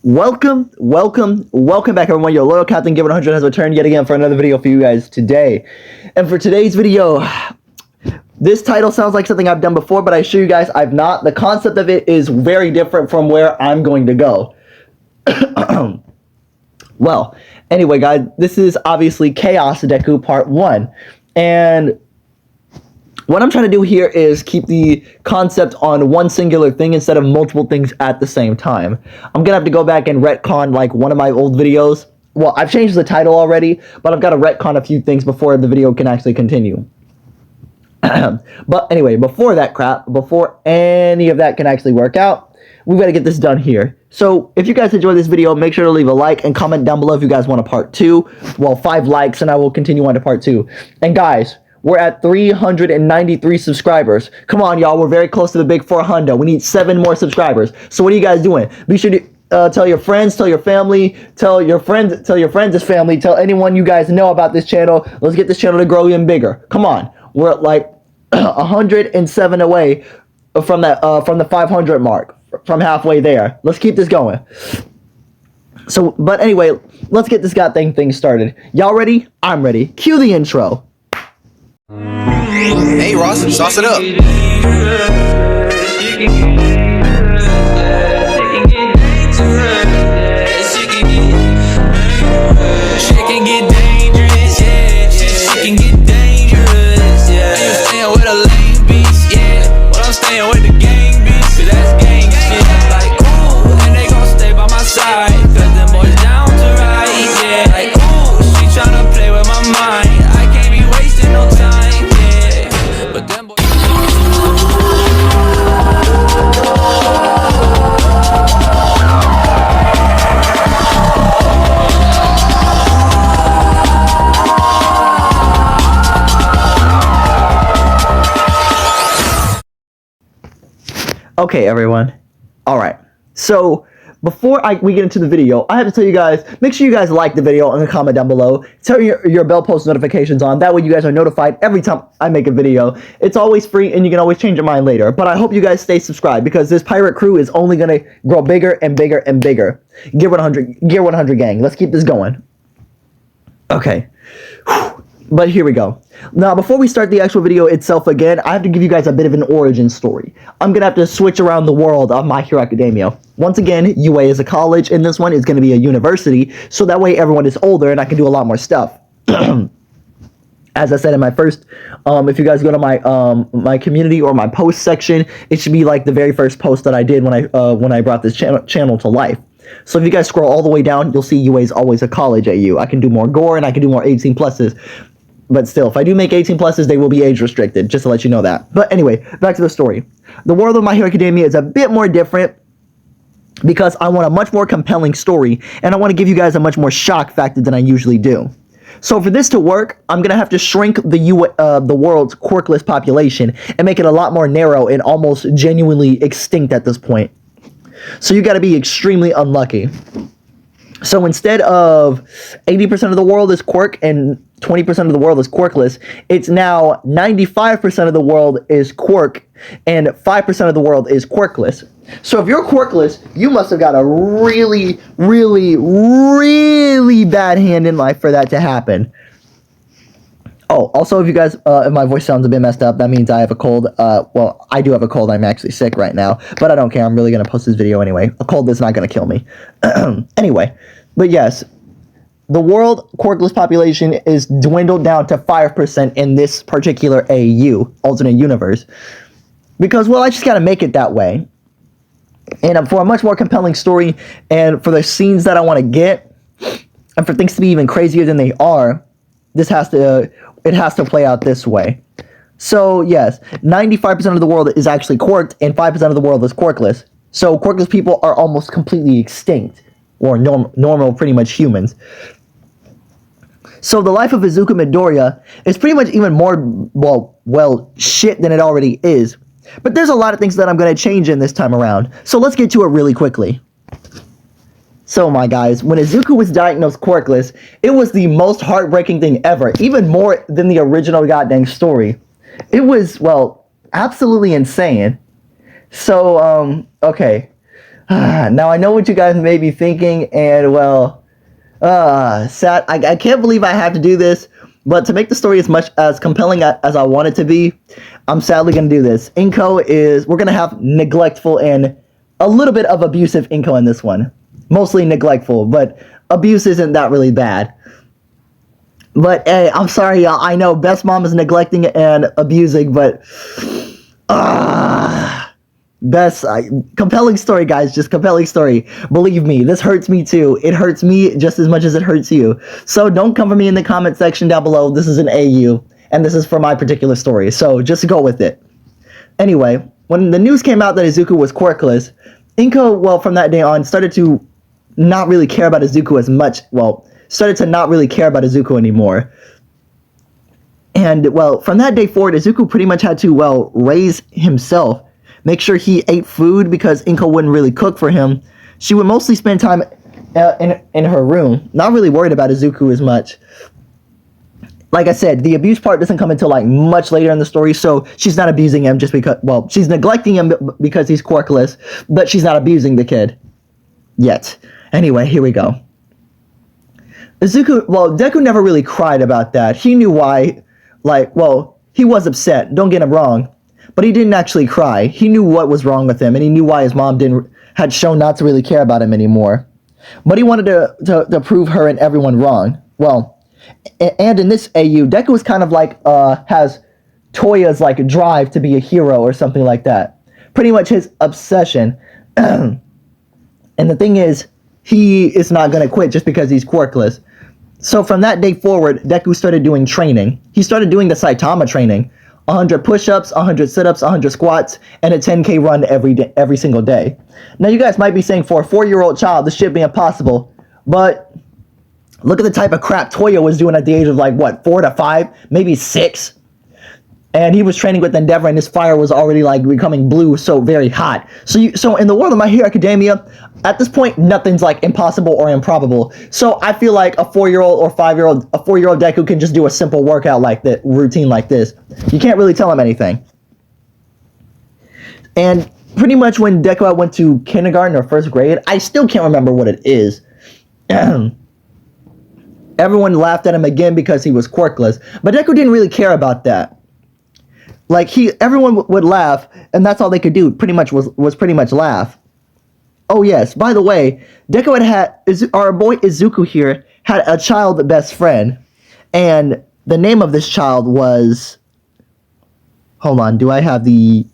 Welcome back, everyone. Your loyal Captain Given 100 has returned yet again for another video for you guys today. And for today's video, this title sounds like something I've done before, but I assure you guys I've not. The concept of it is very different from where I'm going to go. Well, anyway, guys, this is obviously Chaos Deku Part 1. And what I'm trying to do here is keep the concept on one singular thing instead of multiple things at the same time. I'm gonna have to go back and retcon like one of my old videos. Well, I've changed the title already, but I've got to retcon a few things before the video can actually continue. But anyway, before any of that can actually work out, we've got to get this done here. So if you guys enjoyed this video, make sure to leave a like and comment down below if you guys want a part 2. Well, 5 likes and I will continue on to part 2. And guys, we're at 393 subscribers. Come on, y'all. We're very close to the big 400. We need 7 more subscribers. So what are you guys doing? Be sure to tell your friends, tell your family, tell your friends' family, tell anyone you guys know about this channel. Let's get this channel to grow even bigger. Come on. We're at like 107 away from the 500 mark, from halfway there. Let's keep this going. So, but anyway, let's get this goddamn thing started. Y'all ready? I'm ready. Cue the intro. Hey Ross, sauce it up. Okay, everyone. All right. So before we get into the video, I have to tell you guys, make sure you guys like the video and comment down below. Turn your bell post notifications on. That way you guys are notified every time I make a video. It's always free and you can always change your mind later. But I hope you guys stay subscribed because this pirate crew is only going to grow bigger and bigger and bigger. Gear 100 gang. Let's keep this going. Okay. But here we go. Now, before we start the actual video itself again, I have to give you guys a bit of an origin story. I'm going to have to switch around the world of My Hero Academia. Once again, UA is a college, and this one is going to be a university, so that way everyone is older and I can do a lot more stuff. As I said in my first, if you guys go to my community or my post section, it should be like the very first post that I did when I brought this channel to life. So if you guys scroll all the way down, you'll see UA is always a college AU. I can do more gore and I can do more 18 pluses. But still, if I do make 18 pluses, they will be age restricted, just to let you know that. But anyway, back to the story. The world of My Hero Academia is a bit more different because I want a much more compelling story, and I want to give you guys a much more shock factor than I usually do. So for this to work, I'm going to have to shrink the world's quirkless population and make it a lot more narrow and almost genuinely extinct at this point. So you got to be extremely unlucky. So instead of 80% of the world is quirk and 20% of the world is quirkless, it's now 95% of the world is quirk and 5% of the world is quirkless. So if you're quirkless, you must have got a really, really, really bad hand in life for that to happen. Oh, also, if you guys, if my voice sounds a bit messed up, that means I have a cold. Well, I do have a cold. I'm actually sick right now, but I don't care. I'm really going to post this video anyway. A cold is not going to kill me. Anyway, but yes, the world quirkless population is dwindled down to 5% in this particular AU, alternate universe. Because, well, I just got to make it that way. And for a much more compelling story, and for the scenes that I want to get, and for things to be even crazier than they are, it has to play out this way. So yes, 95% of the world is actually quirked, and 5% of the world is quirkless. So quirkless people are almost completely extinct, or normal, pretty much humans. So the life of Izuku Midoriya is pretty much even more, well, shit than it already is. But there's a lot of things that I'm going to change in this time around. So let's get to it really quickly. So my guys, when Izuku was diagnosed quirkless, it was the most heartbreaking thing ever, even more than the original goddamn story. It was, well, absolutely insane. So, okay. Now I know what you guys may be thinking, and well, sad. I can't believe I have to do this, but to make the story as much as compelling as I want it to be, I'm sadly gonna do this. We're gonna have neglectful and a little bit of abusive Inko in this one. Mostly neglectful, but abuse isn't that really bad. But hey, I'm sorry, y'all. I know Best Mom is neglecting and abusing, but compelling story, guys. Just compelling story. Believe me, this hurts me too. It hurts me just as much as it hurts you. So don't come for me in the comment section down below. This is an AU, and this is for my particular story. So just go with it. Anyway, when the news came out that Izuku was quirkless, Inko, well, from that day on, started to not really care about Izuku as much. Well, started to not really care about Izuku anymore. And, well, from that day forward, Izuku pretty much had to, well, raise himself. Make sure he ate food because Inko wouldn't really cook for him. She would mostly spend time in her room, not really worried about Izuku as much. Like I said, the abuse part doesn't come until, like, much later in the story, so she's not abusing him just because, well, she's neglecting him because he's quirkless, but she's not abusing the kid. Yet. Anyway, here we go. Deku never really cried about that. He knew why, he was upset, don't get him wrong, but he didn't actually cry. He knew what was wrong with him, and he knew why his mom had shown not to really care about him anymore. But he wanted to prove her and everyone wrong. Well, and in this AU, Deku is kind of has Toya's, drive to be a hero or something like that. Pretty much his obsession. And the thing is, he is not going to quit just because he's quirkless. So from that day forward, Deku started doing training. He started doing the Saitama training. 100 push-ups, 100 sit-ups, 100 squats, and a 10K run every single day. Now you guys might be saying, for a 4-year-old child, this should be impossible. But look at the type of crap Toya was doing at the age of 4 to 5, maybe 6. And he was training with Endeavor, and his fire was already becoming blue, so very hot. So in the world of My Hero Academia, at this point, nothing's impossible or improbable. So I feel like a 4-year-old or 4-year-old Deku can just do a simple workout routine like this. You can't really tell him anything. And pretty much when Deku went to kindergarten or first grade, I still can't remember what it is. Everyone laughed at him again because he was quirkless, but Deku didn't really care about that. Everyone would laugh, and that's all they could do. Pretty much was pretty much laugh. Oh yes, by the way, Deku our boy Izuku here had a child best friend, and the name of this child was. Hold on, do I have the?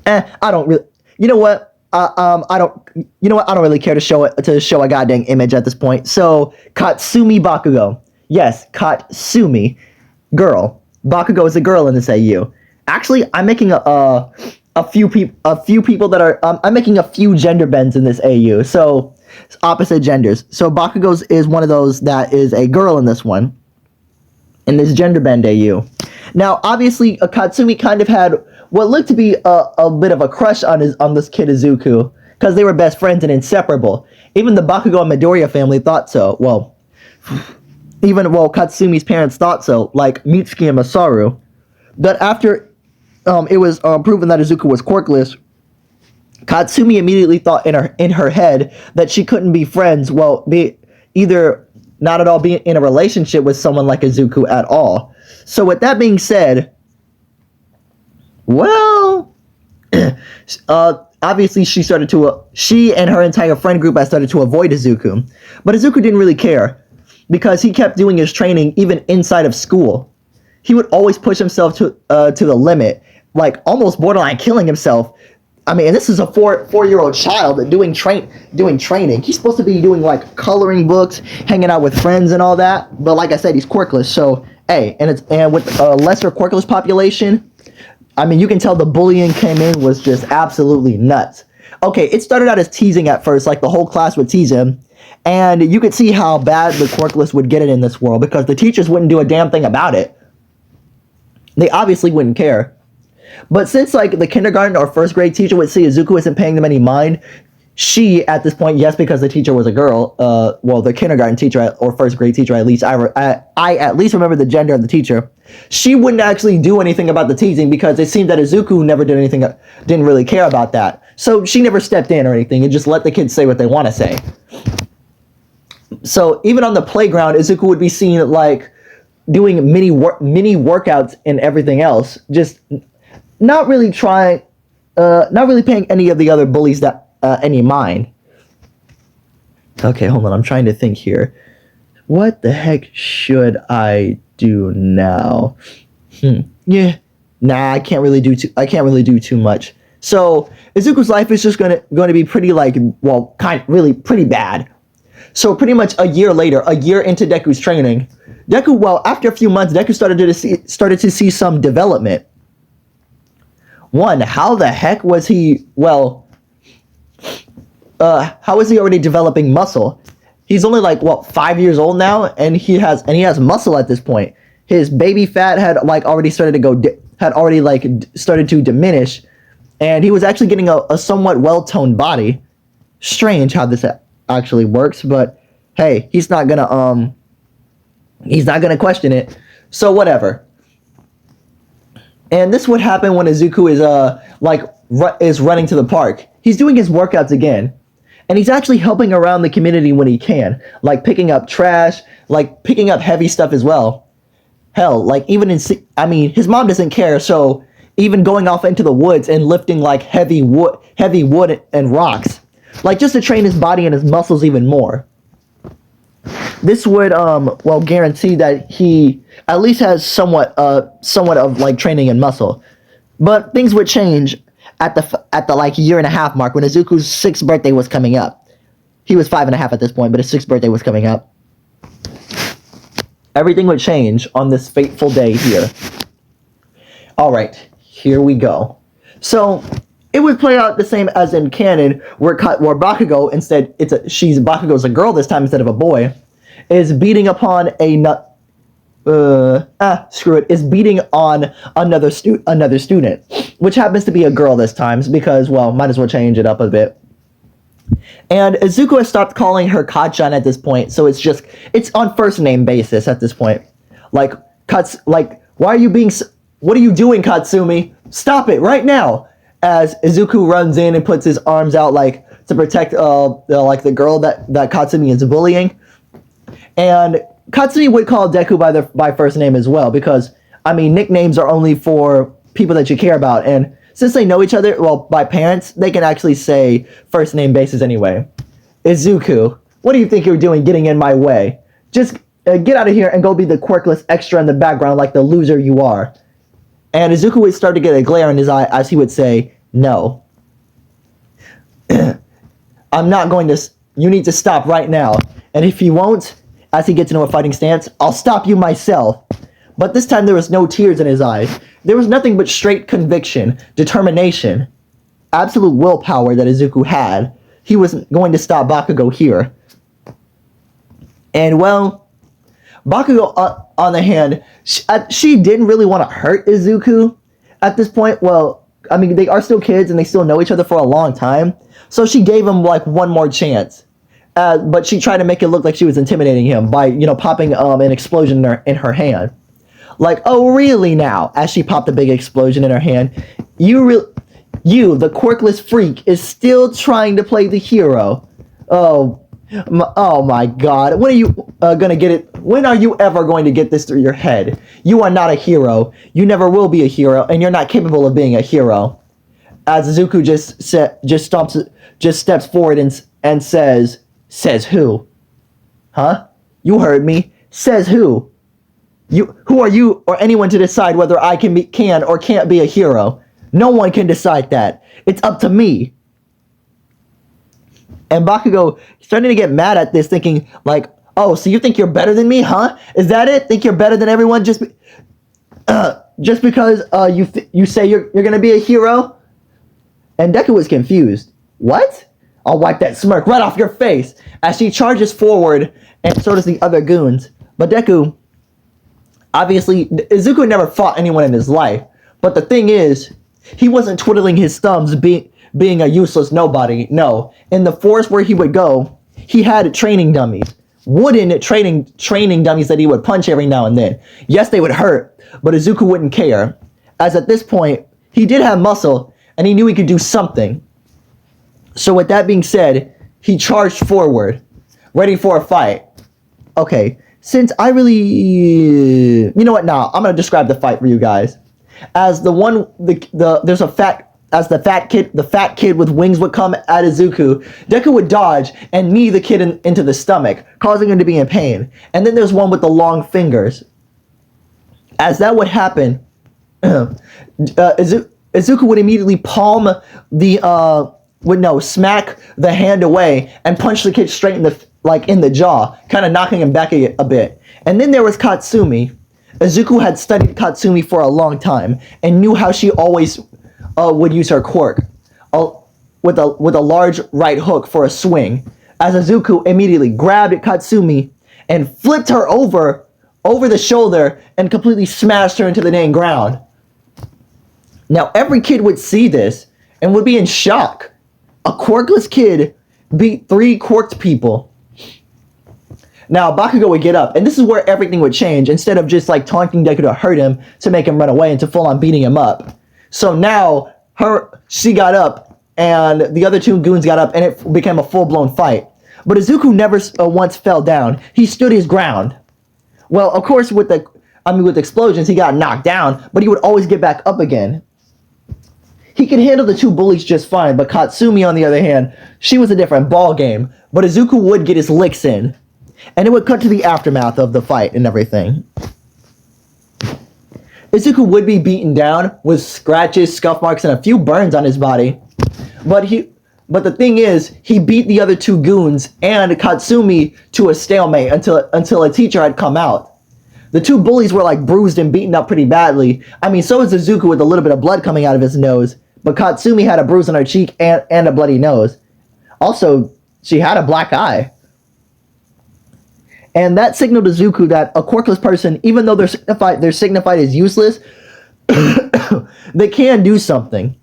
I don't really. You know what? I don't. You know what? I don't really care to show a goddamn image at this point. So Katsumi Bakugo. Yes, Katsumi, girl. Bakugo is a girl in this AU. Actually, I'm making a few people that are I'm making a few gender bends in this AU. So it's opposite genders. So Bakugo is one of those that is a girl in this one. In this gender bend AU. Now, obviously, Katsumi kind of had what looked to be a bit of a crush on this kid Izuku because they were best friends and inseparable. Even the Bakugo and Midoriya family thought so. Well. Katsumi's parents thought so, like Mitsuki and Masaru. But after it was proven that Izuku was quirkless, Katsumi immediately thought in her head that she couldn't be friends, not at all be in a relationship with someone like Izuku at all. So with that being said, well, obviously she and her entire friend group had started to avoid Izuku. But Izuku didn't really care. Because he kept doing his training even inside of school. He would always push himself to the limit, almost borderline killing himself. I mean, and this is a four-year-old child doing training. He's supposed to be doing coloring books, hanging out with friends and all that. But like I said, he's quirkless. So hey, and with a lesser quirkless population, I mean, you can tell the bullying came in was just absolutely nuts. Okay, it started out as teasing at first, the whole class would tease him. And you could see how bad the quirkless would get it in this world because the teachers wouldn't do a damn thing about it. They obviously wouldn't care. But since the kindergarten or first grade teacher would see Izuku isn't paying them any mind, she, at this point, yes, because the teacher was a girl, the kindergarten teacher or first grade teacher, at least, I at least remember the gender of the teacher, she wouldn't actually do anything about the teasing because it seemed that Izuku never didn't really care about that. So she never stepped in or anything and just let the kids say what they want to say. So even on the playground, Izuku would be seen like doing mini workouts and everything else, just not really paying any of the other bullies that any mind. Okay, hold on. I'm trying to think here. What the heck should I do now? Yeah. Nah, I can't really do too much. So Izuku's life is just going to be pretty really pretty bad. So pretty much a year later, a year into Deku's training, after a few months, Deku started to see some development. One, how the heck was he? How is he already developing muscle? He's only 5 years old now, and he has muscle at this point. His baby fat had already started to diminish, and he was actually getting a somewhat well-toned body. Strange how this actually works, but hey, he's not gonna question it. So whatever. And this would happen when Izuku is running to the park. He's doing his workouts again. And he's actually helping around the community when he can, like picking up trash, like picking up heavy stuff as well. Hell, his mom doesn't care, so even going off into the woods and lifting heavy wood and rocks, just to train his body and his muscles even more. This would guarantee that he at least has somewhat of training and muscle. But things would change at the year and a half mark when Izuku's 6th birthday was coming up. He was 5 and a half at this point, but his 6th birthday was coming up. Everything would change on this fateful day here. Alright, here we go. So, it would play out the same as in canon, where Bakugo, Bakugo's a girl this time instead of a boy, is beating upon is beating on another student, which happens to be a girl this time, because, might as well change it up a bit. And Izuku has stopped calling her Kachan at this point, so it's on first name basis at this point. Why are you what are you doing, Katsumi? Stop it right now! As Izuku runs in and puts his arms out to protect the girl that Katsumi is bullying. And Katsumi would call Deku by first name as well, because nicknames are only for people that you care about, and since they know each other, by parents, they can actually say first name basis anyway. Izuku, what do you think you're doing getting in my way? Just get out of here and go be the quirkless extra in the background like the loser you are. And Izuku would start to get a glare in his eye as he would say, no. I'm not going to... You need to stop right now. And if you won't, as he gets into a fighting stance, I'll stop you myself. But this time there was no tears in his eyes. There was nothing but straight conviction, determination, absolute willpower that Izuku had. He wasn't going to stop Bakugo here. And Bakugo, on the hand, she didn't really want to hurt Izuku at this point. They are still kids and they still know each other for a long time. So she gave him one more chance. But she tried to make it look like she was intimidating him by, popping an explosion in her hand. Oh really now? As she popped a big explosion in her hand. You, the quirkless freak, is still trying to play the hero. Oh my god. When are you gonna get it? When are you ever going to get this through your head? You are not a hero. You never will be a hero, and you're not capable of being a hero. As Izuku just steps forward and says who? Huh? You heard me. Says who? Who are you or anyone to decide whether I can or can't be a hero? No one can decide that. It's up to me. And Bakugo starting to get mad at this, thinking oh, so you think you're better than me, huh? Is that it? Think you're better than everyone just because you say you're gonna be a hero? And Deku was confused. What? I'll wipe that smirk right off your face as she charges forward, and so does the other goons. But Deku, obviously, Izuku never fought anyone in his life. But the thing is, he wasn't twiddling his thumbs being a useless nobody. No. In the forest where he would go, he had training dummies. Wooden training dummies that he would punch every now and then. Yes, they would hurt, but Izuku wouldn't care. As at this point, he did have muscle, and he knew he could do something. So with that being said, he charged forward, ready for a fight. Okay, since I really, you know what? Now I'm gonna describe the fight for you guys. As there's a the fat kid with wings would come at Izuku, Deku would dodge and knee the kid into the stomach, causing him to be in pain. And then there's one with the long fingers. As that would happen, Izuku would immediately palm smack the hand away and punch the kid straight in the jaw, kind of knocking him back a bit. And then there was Katsumi. Izuku had studied Katsumi for a long time and knew how she always would use her quirk, with a large right hook for a swing. As Izuku immediately grabbed Katsumi and flipped her over the shoulder and completely smashed her into the dang ground. Now every kid would see this and would be in shock. A quirkless kid beat 3 quirked people. Now Bakugo would get up, and this is where everything would change. Instead of just like taunting Deku to hurt him, to make him run away, and to full on beating him up. So now she got up, and the other 2 goons got up, and it became a full-blown fight. But Izuku never once fell down. He stood his ground. Well, of course, with explosions, he got knocked down, but he would always get back up again. He could handle the 2 bullies just fine, but Katsumi, on the other hand, she was a different ball game. But Izuku would get his licks in. And it would cut to the aftermath of the fight and everything. Izuku would be beaten down with scratches, scuff marks, and a few burns on his body. But the thing is, he beat the other 2 goons and Katsumi to a stalemate until a teacher had come out. The 2 bullies were like bruised and beaten up pretty badly. I mean, so is Izuku with a little bit of blood coming out of his nose. But Katsumi had a bruise on her cheek and a bloody nose. Also, she had a black eye. And that signaled to Izuku that a quirkless person, even though they're signified as useless, they can do something.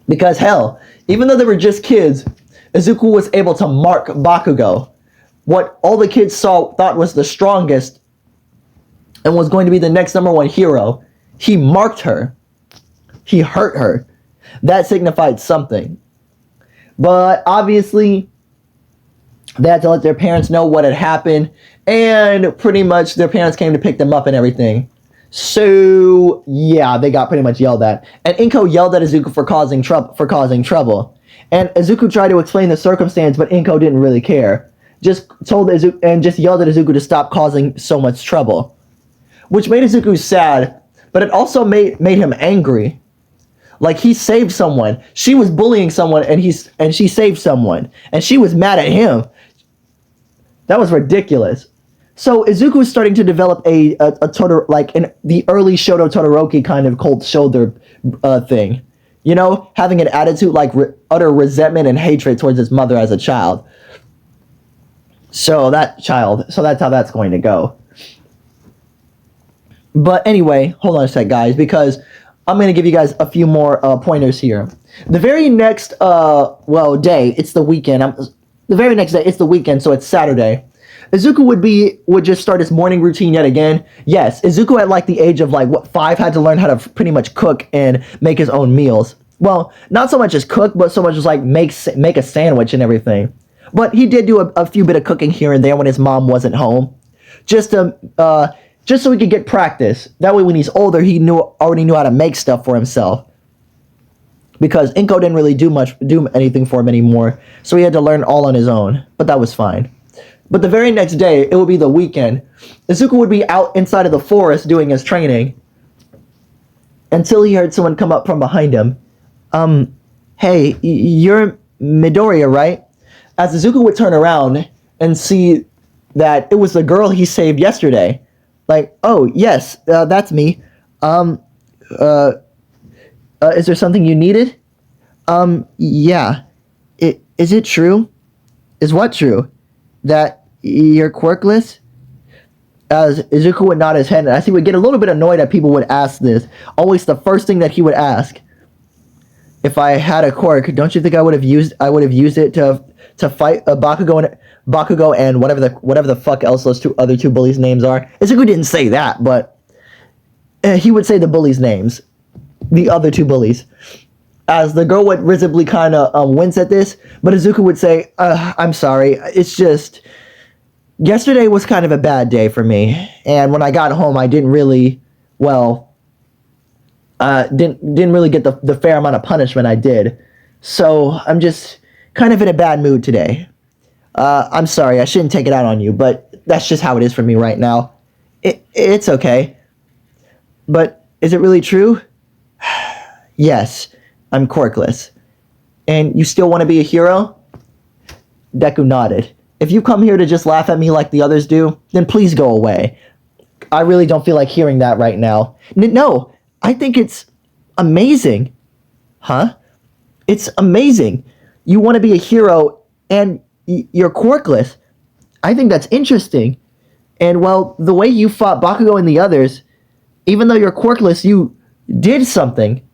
Because hell, even though they were just kids, Izuku was able to mark Bakugo. What all the kids thought was the strongest and was going to be the next #1 hero. He marked her. He hurt her. That signified something. But obviously, they had to let their parents know what had happened, and pretty much their parents came to pick them up and everything. So yeah, they got pretty much yelled at. And Inko yelled at Izuku for causing trouble. And Izuku tried to explain the circumstance, but Inko didn't really care. Just told Izuku and just yelled at Izuku to stop causing so much trouble, which made Izuku sad, but it also made him angry. Like, he saved someone. She was bullying someone, and she saved someone, and she was mad at him. That was ridiculous. So Izuku was starting to develop the early Shoto Todoroki kind of cold shoulder thing. You know, having an attitude like utter resentment and hatred towards his mother as a child. So that's how that's going to go. But anyway, hold on a sec, guys, because I'm going to give you guys a few more pointers here. The very next day, it's the weekend. The very next day, it's the weekend, so it's Saturday. Izuku would just start his morning routine yet again. Yes, Izuku at like the age of 5 had to learn how to pretty much cook and make his own meals. Well, not so much as cook, but so much as like make a sandwich and everything. But he did do a few bit of cooking here and there when his mom wasn't home, just so he could get practice. That way, when he's older, he already knew how to make stuff for himself. Because Inko didn't really do anything for him anymore, so he had to learn all on his own. But that was fine. But the very next day, it would be the weekend. Izuku would be out inside of the forest doing his training until he heard someone come up from behind him. Hey, you're Midoriya, right? As Izuku would turn around and see that it was the girl he saved yesterday. Like, oh, yes, that's me. Is there something you needed? Yeah. Is it true? Is what true? That you're quirkless? As Izuku would nod his head, and as he would get a little bit annoyed that people would ask this, always the first thing that he would ask, if I had a quirk, don't you think I would have used it to fight Bakugo and whatever the fuck else those other two bullies' names are? Izuku didn't say that, but he would say the bullies' names. The other two bullies. as the girl would visibly kind of wince at this, but Izuku would say, I'm sorry, it's just, yesterday was kind of a bad day for me, and when I got home, I didn't really, didn't really get the fair amount of punishment I did, so I'm just kind of in a bad mood today. I'm sorry, I shouldn't take it out on you, but that's just how it is for me right now. It's okay. But is it really true? Yes, I'm quirkless. And you still want to be a hero? Deku nodded. If you come here to just laugh at me like the others do, then please go away. I really don't feel like hearing that right now. No, I think it's amazing. Huh? It's amazing. You want to be a hero and you're quirkless. I think that's interesting. And well, the way you fought Bakugo and the others, even though you're quirkless, you did something.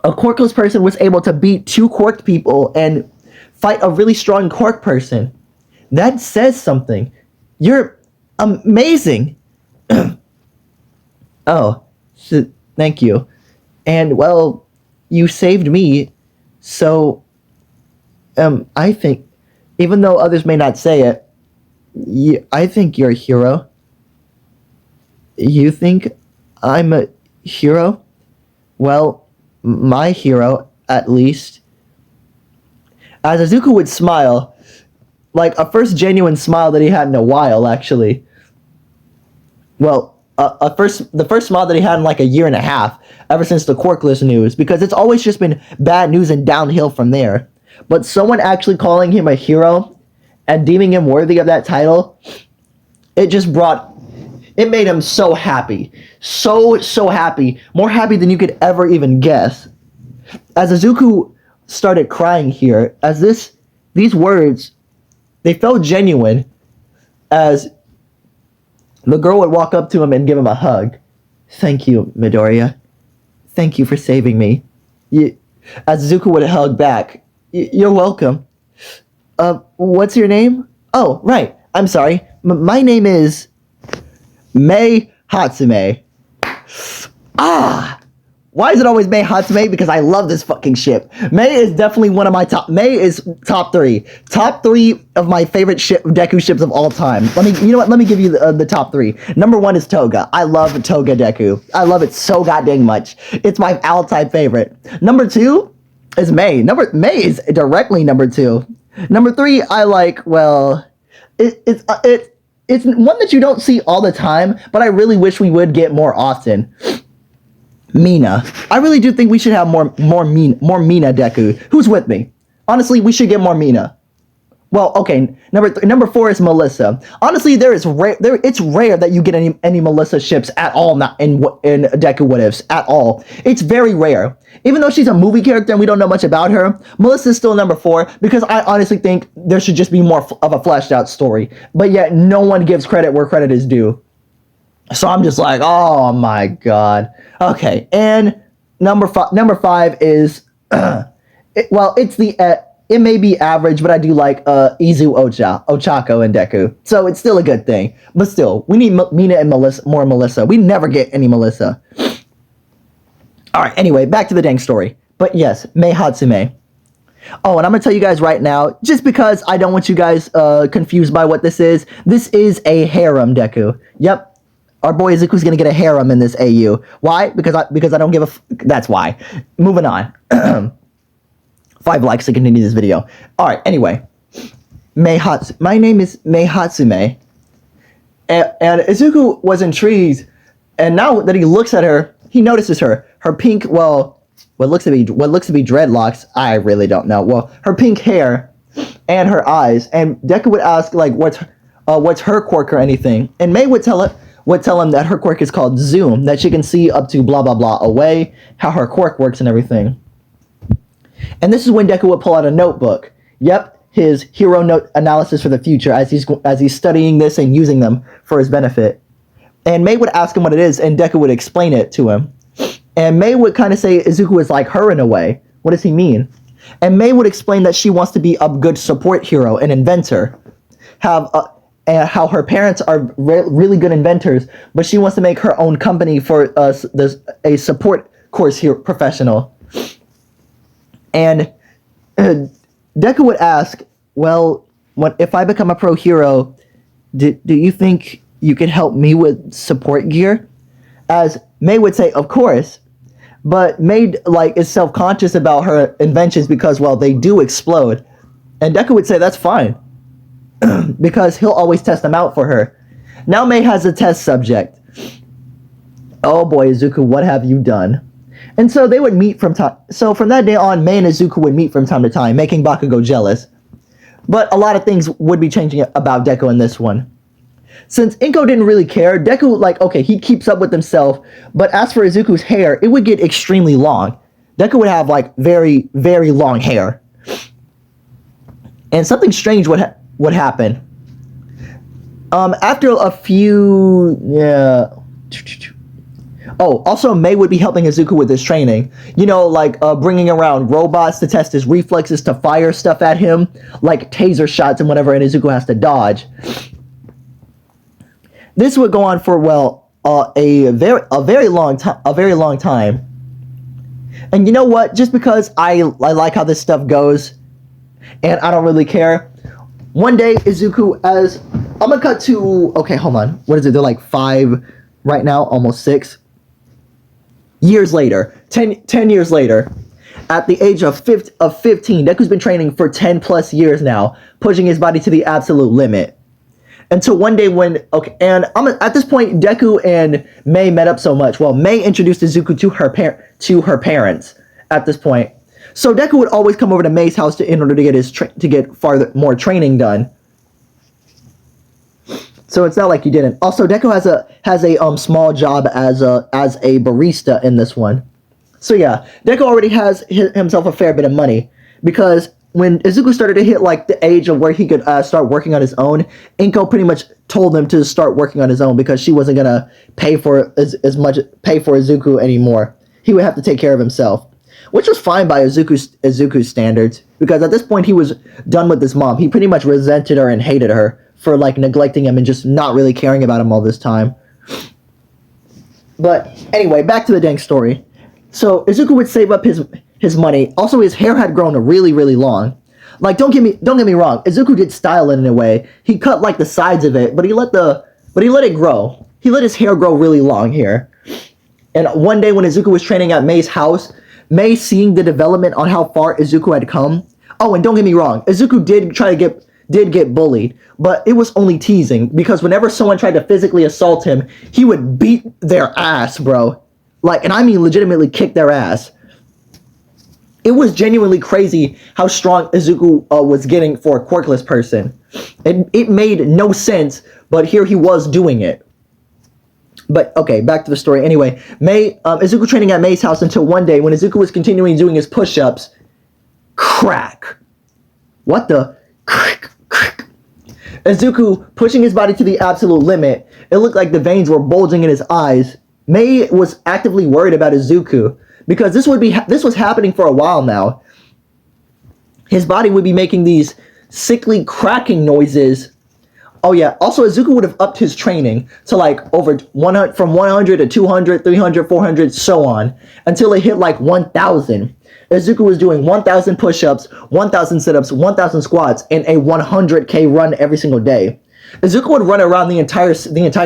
A quirkless person was able to beat two quirked people and fight a really strong quirk person. That says something. You're amazing. Oh, thank you. And well, you saved me, so I think, even though others may not say it, I think you're a hero. You think I'm a hero? Well, my hero, at least. As Izuku would smile, like a first genuine smile that he had in a while, actually. Well, the first smile that he had in like a year and a half, ever since the quirkless news, because it's always just been bad news and downhill from there. But someone actually calling him a hero and deeming him worthy of that title, it made him so happy. So happy. More happy than you could ever even guess. As Izuku started crying here, as these words, they felt genuine, as the girl would walk up to him and give him a hug. Thank you, Midoriya. Thank you for saving me. As Izuku would hug back, you're welcome. What's your name? Oh, right. I'm sorry. My name is Mei Hatsume. Why is it always Mei Hatsume? Because I love this fucking ship. Mei is definitely one of my Mei is top three. Top three of my favorite Deku ships of all time. You know what? Let me give you the top three. Number one is Toga. I love Toga Deku. I love it so goddamn much. It's my all-time favorite. Number two is Mei. Mei is directly number two. Number three, I like, well, it's one that you don't see all the time, but I really wish we would get more often. Mina. I really do think we should have more Mina Deku. Who's with me? Honestly, we should get more Mina. Well, okay. Number four is Melissa. Honestly, it's rare that you get any Melissa ships at all. Not in Deku What Ifs at all. It's very rare. Even though she's a movie character and we don't know much about her, Melissa's still number four because I honestly think there should just be more of a fleshed out story. But yet, no one gives credit where credit is due. So I'm just like, oh my god. Okay, and number five is, it may be average, but I do like Izu Ochako and Deku. So it's still a good thing. But still, we need Mina and more Melissa. We never get any Melissa. Alright, anyway, back to the dang story. But yes, Mei Hatsume. Oh, and I'm going to tell you guys right now, just because I don't want you guys confused by what this is a harem Deku. Yep. Our boy Izuku's gonna get a harem in this AU. Why? Because I don't give a that's why. Moving on. 5 likes to continue this video. Alright, anyway. My name is Mei Hatsume. And Izuku was intrigued, and now that he looks at her, he notices her pink, well, what looks to be dreadlocks, I really don't know. Well, her pink hair and her eyes. And Deku would ask, like, what's her quirk or anything. And Mei would tell him that her quirk is called Zoom, that she can see up to blah blah blah away, how her quirk works and everything. And this is when Deku would pull out a notebook. Yep, his hero note analysis for the future as he's studying this and using them for his benefit. And Mei would ask him what it is, and Deku would explain it to him. And Mei would kind of say Izuku is like her in a way. What does he mean? And Mei would explain that she wants to be a good support hero, an inventor. How her parents are really good inventors, but she wants to make her own company for a support course here professional. And Deku would ask, well, if I become a pro hero, do you think you could help me with support gear? As Mei would say, of course. But Mei is self-conscious about her inventions because, well, they do explode. And Deku would say that's fine. Because he'll always test them out for her. Now Mei has a test subject. Oh boy, Izuku, what have you done? And so they would meet from time. So from that day on, Mei and Izuku would meet from time to time, making Bakugo jealous. But a lot of things would be changing about Deku in this one. Since Inko didn't really care, Deku, okay, he keeps up with himself, but as for Izuku's hair, it would get extremely long. Deku would have, very, very long hair. And something strange would happen. After a few, yeah. Oh, also Mei would be helping Izuku with his training. You know, bringing around robots to test his reflexes to fire stuff at him, like taser shots and whatever, and Izuku has to dodge. This would go on for, well, a very long time. And you know what? Just because I like how this stuff goes, and I don't really care. One day, Izuku, I'm gonna cut to, okay, hold on. What is it? They're 5 right now, almost 6. Years later, 10 years later, at the age of 15, Deku's been training for 10 plus years now, pushing his body to the absolute limit. Until one day and at this point, Deku and Mei met up so much. Well, Mei introduced Izuku to her parents at this point. So Deku would always come over to Mei's house in order to get more training done. So it's not like he didn't. Also, Deku has a small job as a barista in this one. So yeah, Deku already has himself a fair bit of money because when Izuku started to hit the age of where he could start working on his own, Inko pretty much told him to start working on his own because she wasn't gonna pay for Izuku anymore. He would have to take care of himself, which was fine by Izuku's standards because at this point he was done with his mom. He pretty much resented her and hated her for neglecting him and just not really caring about him all this time. But anyway, back to the dang story. So Izuku would save up his money. Also, his hair had grown really, really long. Don't get me wrong. Izuku did style it in a way. He cut the sides of it, but he let it grow. He let his hair grow really long here. And one day when Izuku was training at Mei's house, Mei, seeing the development on how far Izuku had come. Oh, and don't get me wrong. Izuku did get bullied, but it was only teasing because whenever someone tried to physically assault him, he would beat their ass, bro. And I mean legitimately kick their ass. It was genuinely crazy how strong Izuku was getting for a quirkless person. It made no sense, but here he was doing it. But okay, back to the story. Anyway, Izuku training at Mei's house until one day when Izuku was continuing doing his push-ups. Crack. What the? Crack. Izuku pushing his body to the absolute limit. It looked like the veins were bulging in his eyes. Mei was actively worried about Izuku because this was happening for a while now. His body would be making these sickly cracking noises. Oh yeah, also Izuku would have upped his training to over 100, from 100 to 200, 300, 400, so on, until it hit 1,000. Izuku was doing 1,000 push-ups, 1,000 sit-ups, 1,000 squats, and a 100K run every single day. Izuku would run around the entire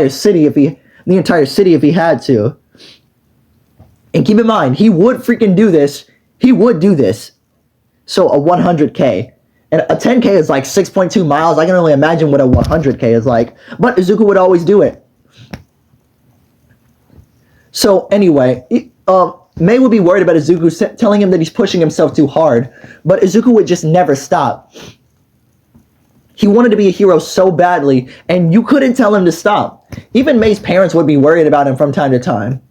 city if he had to. And keep in mind, he would freaking do this. He would do this. So a 100K. And a 10K is 6.2 miles. I can only imagine what a 100K is like. But Izuku would always do it. So anyway, Mei would be worried about Izuku, telling him that he's pushing himself too hard. But Izuku would just never stop. He wanted to be a hero so badly, and you couldn't tell him to stop. Even Mei's parents would be worried about him from time to time.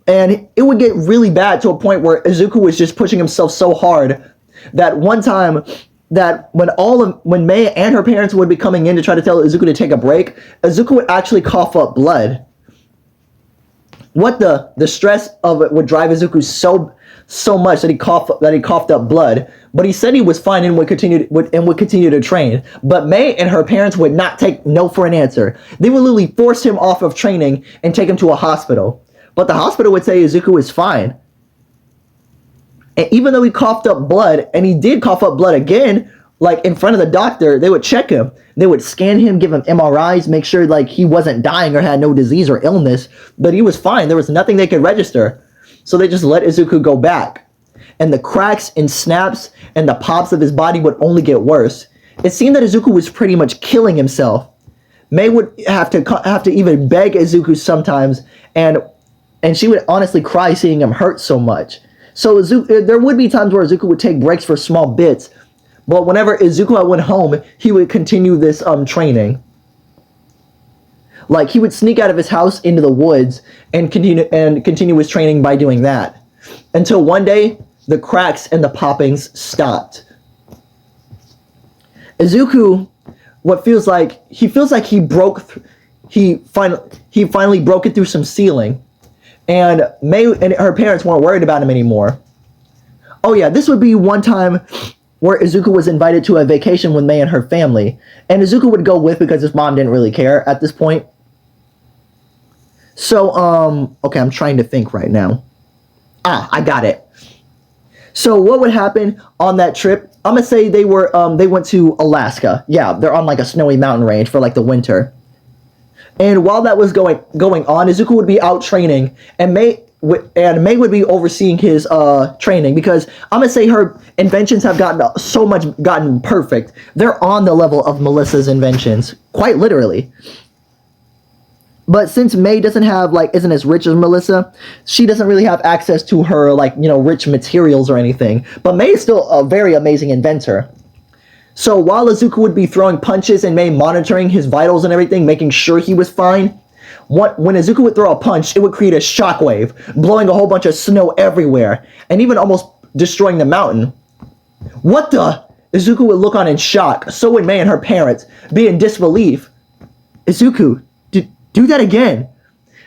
And it would get really bad to a point where Izuku was just pushing himself so hard that one time that when Mei and her parents would be coming in to try to tell Izuku to take a break, Izuku would actually cough up blood. What the stress of it would drive Izuku so much that he coughed up blood. But he said he was fine and would continue to train. But Mei and her parents would not take no for an answer. They would literally force him off of training and take him to a hospital. But the hospital would say Izuku is fine. And even though he coughed up blood, and he did cough up blood again, like in front of the doctor, they would check him. They would scan him, give him MRIs, make sure like he wasn't dying or had no disease or illness, but he was fine. There was nothing they could register. So they just let Izuku go back. And the cracks and snaps and the pops of his body would only get worse. It seemed that Izuku was pretty much killing himself. Mei would have to even beg Izuku sometimes, and she would honestly cry seeing him hurt so much. So there would be times where Izuku would take breaks for small bits, but whenever Izuku went home, he would continue this training. Like he would sneak out of his house into the woods and continue his training by doing that, until one day the cracks and the poppings stopped. Izuku, he feels like he finally broke it through some ceiling, and Mei and her parents weren't worried about him anymore. Oh yeah, this would be one time where Izuku was invited to a vacation with Mei and her family, and Izuku would go with because his mom didn't really care at this point. So, okay, I'm trying to think right now. I got it. So what would happen on that trip? I'm gonna say they went to Alaska. Yeah, they're on like a snowy mountain range for like the winter. And while that was going on, Izuku would be out training, and Mei would be overseeing his training, because I'm gonna say her inventions have gotten perfect. They're on the level of Melissa's inventions, quite literally. But since Mei isn't as rich as Melissa, she doesn't really have access to her rich materials or anything. But Mei is still a very amazing inventor. So while Izuku would be throwing punches and Mei monitoring his vitals and everything, making sure he was fine, when Izuku would throw a punch, it would create a shockwave, blowing a whole bunch of snow everywhere, and even almost destroying the mountain. What the? Izuku would look on in shock. So would Mei and her parents, be in disbelief. Izuku, do that again.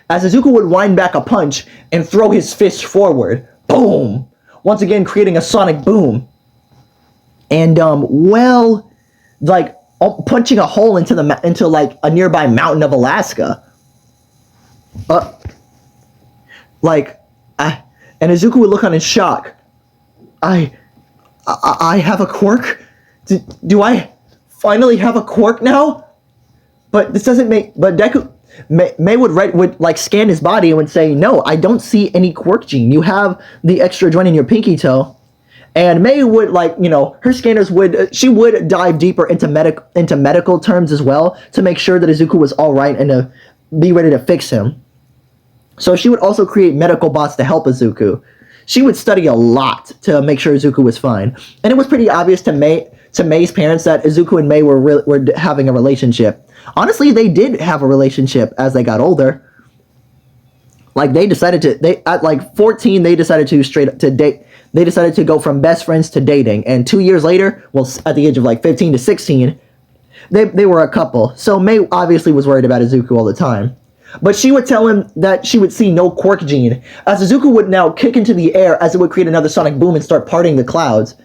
As Izuku would wind back a punch and throw his fist forward. Boom! Once again creating a sonic boom. And punching a hole into a nearby mountain of Alaska. And Izuku would look on in shock. I have a quirk? Do I finally have a quirk now? But this doesn't make, but Mei would scan his body and would say, no, I don't see any quirk gene. You have the extra joint in your pinky toe. And Mei would her scanners she would dive deeper into medical terms as well, to make sure that Izuku was all right and to be ready to fix him. So she would also create medical bots to help Izuku. She would study a lot to make sure Izuku was fine. And it was pretty obvious to Mei's parents that Izuku and Mei were having a relationship. Honestly, they did have a relationship as they got older. At 14, they decided to date. They decided to go from best friends to dating. And 2 years later, at the age of 15 to 16, they were a couple. So Mei obviously was worried about Izuku all the time. But she would tell him that she would see no quirk gene, as Izuku would now kick into the air as it would create another sonic boom and start parting the clouds.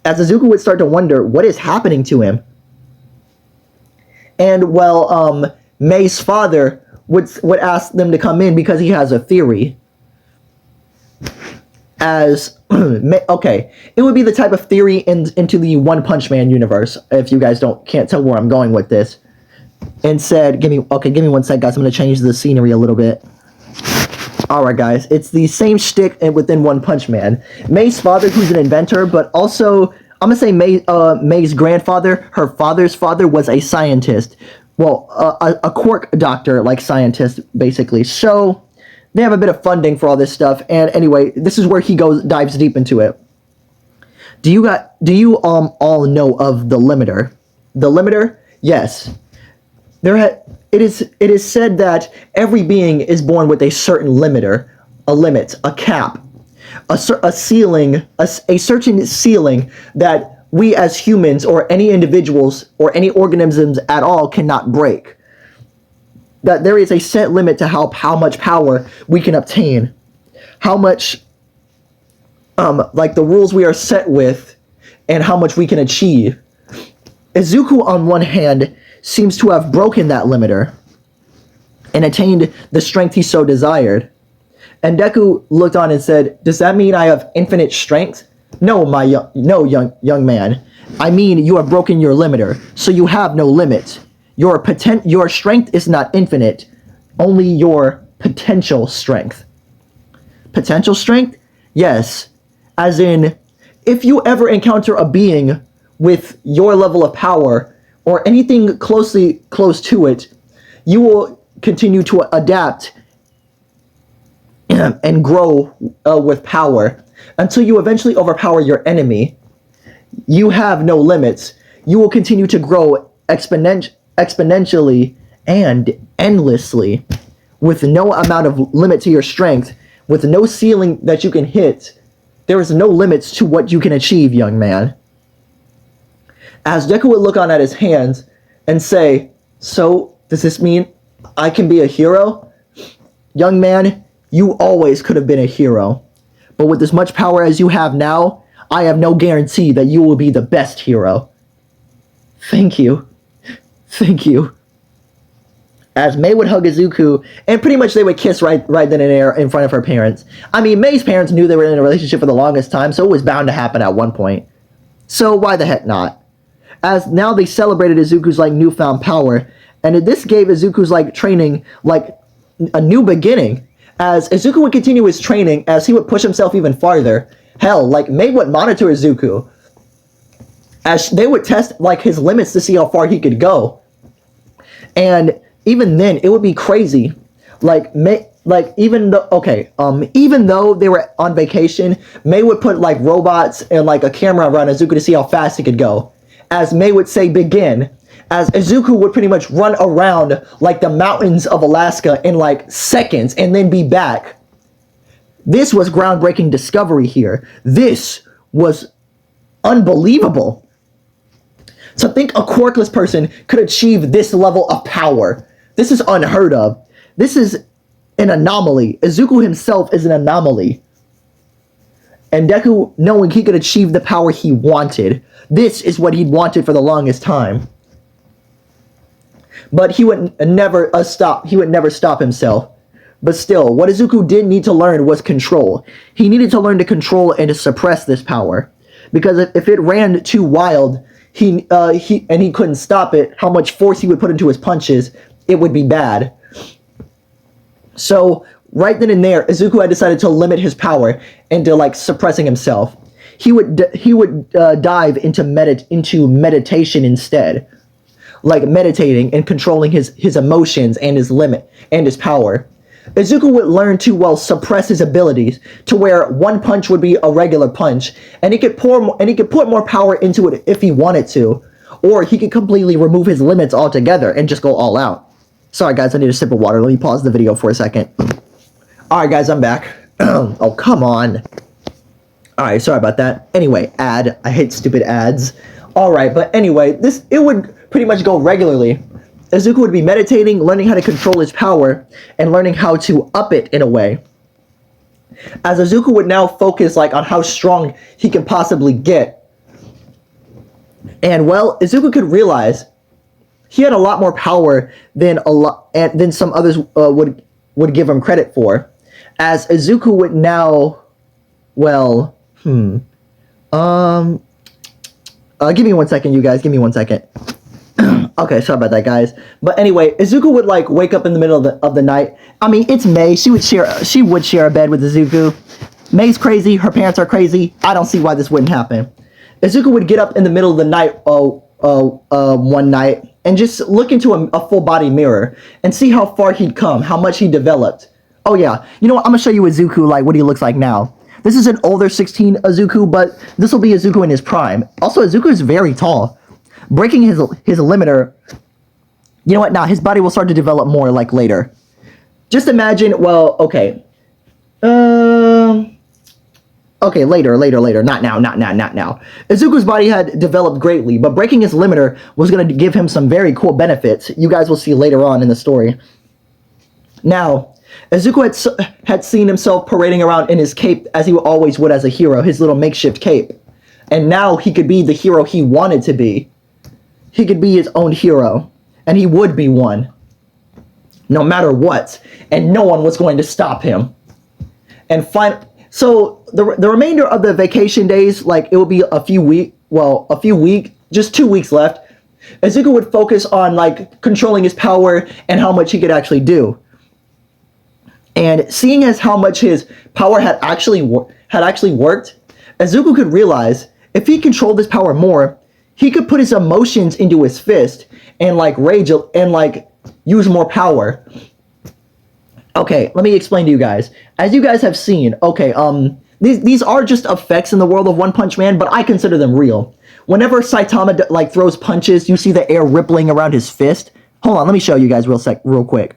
As Izuku would start to wonder what is happening to him. And Mei's father would ask them to come in because he has a theory. It would be the type of theory into the One Punch Man universe, if you guys can't tell where I'm going with this. And said, give me 1 sec, guys, I'm going to change the scenery a little bit. Alright, guys, it's the same shtick within One Punch Man. Mei's father, who's an inventor, but also, I'm going to say Mei's grandfather, her father's father, was a scientist. Well, a quirk doctor, scientist, basically. So, they have a bit of funding for all this stuff, and anyway, this is where he dives deep into it. Do you all know of the limiter? The limiter? Yes. It is said that every being is born with a certain limiter, a limit, a cap, a ceiling, a certain ceiling that we as humans or any individuals or any organisms at all cannot break. That there is a set limit to how much power we can obtain, how much the rules we are set with, and how much we can achieve. Izuku, on one hand, seems to have broken that limiter and attained the strength he so desired. And Deku looked on and said, does that mean I have infinite strength? No, no, young man. I mean, you have broken your limiter, so you have no limit. Your strength is not infinite, only your potential strength. Potential strength? Yes. As in, if you ever encounter a being with your level of power or anything close to it, you will continue to adapt and grow with power until you eventually overpower your enemy. You have no limits. You will continue to grow exponentially and endlessly, with no amount of limit to your strength, with no ceiling that you can hit. There is no limits to what you can achieve, young man. As Deku would look on at his hands and say, so, does this mean I can be a hero? Young man, you always could have been a hero. But with as much power as you have now, I have no guarantee that you will be the best hero. Thank you. Thank you. As Mei would hug Izuku, and pretty much they would kiss right then and there in front of her parents. I mean, Mei's parents knew they were in a relationship for the longest time, so it was bound to happen at one point. So why the heck not? As now they celebrated Izuku's newfound power, and this gave Izuku's training a new beginning. As Izuku would continue his training, as he would push himself even farther. Hell, Mei would monitor Izuku, as they would test his limits to see how far he could go. And even then, it would be crazy. Even though they were on vacation, Mei would put robots and a camera around Izuku to see how fast he could go. As Mei would say begin, as Izuku would pretty much run around the mountains of Alaska in seconds and then be back. This was groundbreaking discovery here. This was unbelievable. To think a quirkless person could achieve this level of power. This is unheard of. This is an anomaly. Izuku himself is an anomaly. And Deku, knowing he could achieve the power he wanted, this is what he'd wanted for the longest time. But he would never stop. He would never stop himself. But still, what Izuku did need to learn was control. He needed to learn to control and to suppress this power, because if it ran too wild, he couldn't stop it. How much force he would put into his punches, it would be bad. So right then and there, Izuku had decided to limit his power into suppressing himself. He would dive into meditation instead, meditating and controlling his emotions and his limit and his power. Izuku would learn to suppress his abilities to where one punch would be a regular punch, and he could put more power into it if he wanted to, or he could completely remove his limits altogether and just go all out. Sorry guys, I need a sip of water. Let me pause the video for a second. Alright guys, I'm back. Oh, come on. Alright, sorry about that. Anyway, ad. I hate stupid ads. Alright, but anyway, it would pretty much go regularly. Izuku would be meditating, learning how to control his power, and learning how to up it in a way. As Izuku would now focus on how strong he can possibly get. And Izuku could realize he had a lot more power than some others would give him credit for. As Izuku would now, give me 1 second, you guys. Give me 1 second. Okay, sorry about that, guys. But anyway, Izuku would wake up in the middle of the night. I mean, it's Mei. She would share a bed with Izuku. Mei's crazy. Her parents are crazy. I don't see why this wouldn't happen. Izuku would get up in the middle of the night one night and just look into a full body mirror and see how far he'd come, how much he developed. Oh yeah, you know what? I'm gonna show you Izuku what he looks like now. This is an older 16 Izuku, but this will be Izuku in his prime. Also, Izuku is very tall. Breaking his limiter, you know what? Now his body will start to develop more later. Just imagine. Okay, later. Not now. Izuku's body had developed greatly, but breaking his limiter was going to give him some very cool benefits. You guys will see later on in the story. Now, Izuku had seen himself parading around in his cape as he always would as a hero, his little makeshift cape. And now he could be the hero he wanted to be. He could be his own hero, and he would be one, no matter what, and no one was going to stop him. And so the remainder of the vacation days, like it will be just 2 weeks left. Izuku would focus on like controlling his power and how much he could actually do. And seeing as how much his power had actually worked, Izuku could realize if he controlled his power more, he could put his emotions into his fist and like rage and like use more power. Okay, let me explain to you guys. As you guys have seen, okay, these are just effects in the world of One Punch Man, but I consider them real. Whenever Saitama like throws punches, you see the air rippling around his fist. Hold on, let me show you guys real quick.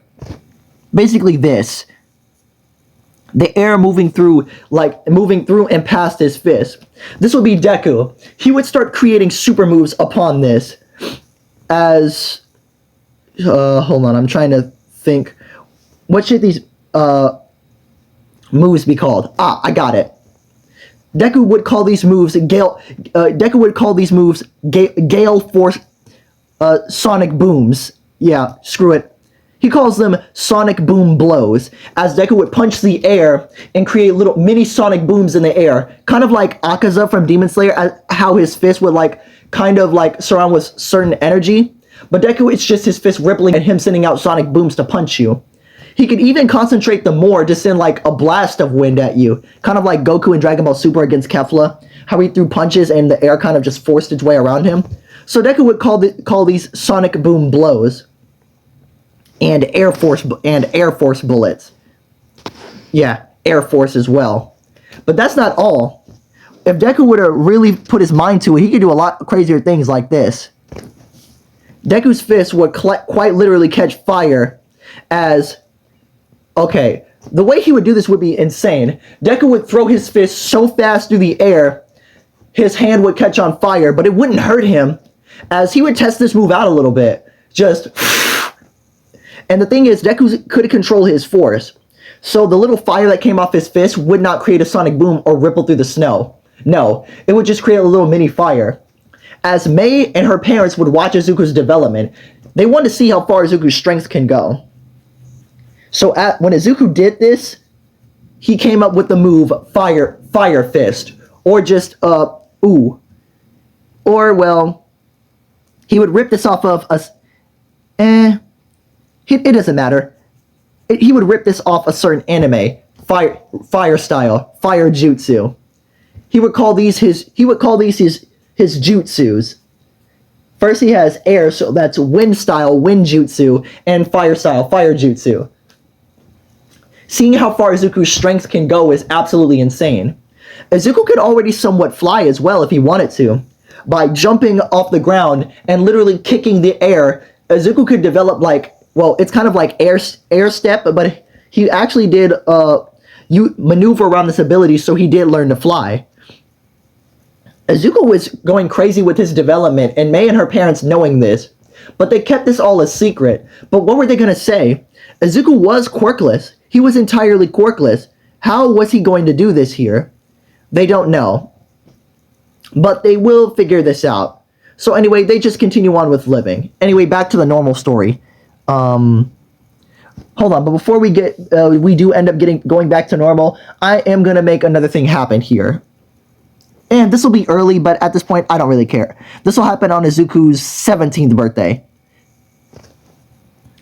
Basically this. The air moving through and past his fist. This would be Deku. He would start creating super moves upon this. As hold on, I'm trying to think. What should these moves be called? Ah, I got it. Deku would call these moves Gale Force Sonic Booms. Yeah, screw it. He calls them Sonic Boom Blows, as Deku would punch the air and create little mini Sonic Booms in the air, kind of like Akaza from Demon Slayer, how his fist would kind of surround with certain energy. But Deku, it's just his fist rippling and him sending out Sonic Booms to punch you. He could even concentrate them more to send like a blast of wind at you, kind of like Goku in Dragon Ball Super against Kefla, how he threw punches and the air kind of just forced its way around him. So Deku would call these Sonic Boom Blows. And Air Force bullets. Yeah, Air Force as well. But that's not all. If Deku would have really put his mind to it, he could do a lot crazier things like this. Deku's fist would quite literally catch fire as... Okay, the way he would do this would be insane. Deku would throw his fist so fast through the air, his hand would catch on fire, but it wouldn't hurt him, as he would test this move out a little bit. Just... And the thing is, Deku could control his force. So the little fire that came off his fist would not create a sonic boom or ripple through the snow. No, it would just create a little mini fire. As Mei and her parents would watch Izuku's development, they wanted to see how far Izuku's strength can go. So when Izuku did this, he came up with the move Fire Fist. Or just, ooh. Or, well, he would rip this off of it doesn't matter. He would rip this off a certain anime, fire style, fire jutsu. He would call these his jutsus. First he has air, so that's wind style, wind jutsu, and fire style, fire jutsu. Seeing how far Izuku's strength can go is absolutely insane. Izuku could already somewhat fly as well if he wanted to. By jumping off the ground and literally kicking the air, Izuku could develop well, it's kind of like air step, but he actually did maneuver around this ability, so he did learn to fly. Izuku was going crazy with his development, and Mei and her parents knowing this, but they kept this all a secret. But what were they going to say? Izuku was quirkless. He was entirely quirkless. How was he going to do this here? They don't know. But they will figure this out. So anyway, they just continue on with living. Anyway, back to the normal story. Hold on, but before we do end up going back to normal, I am gonna make another thing happen here. And this will be early, but at this point, I don't really care. This will happen on Izuku's 17th birthday.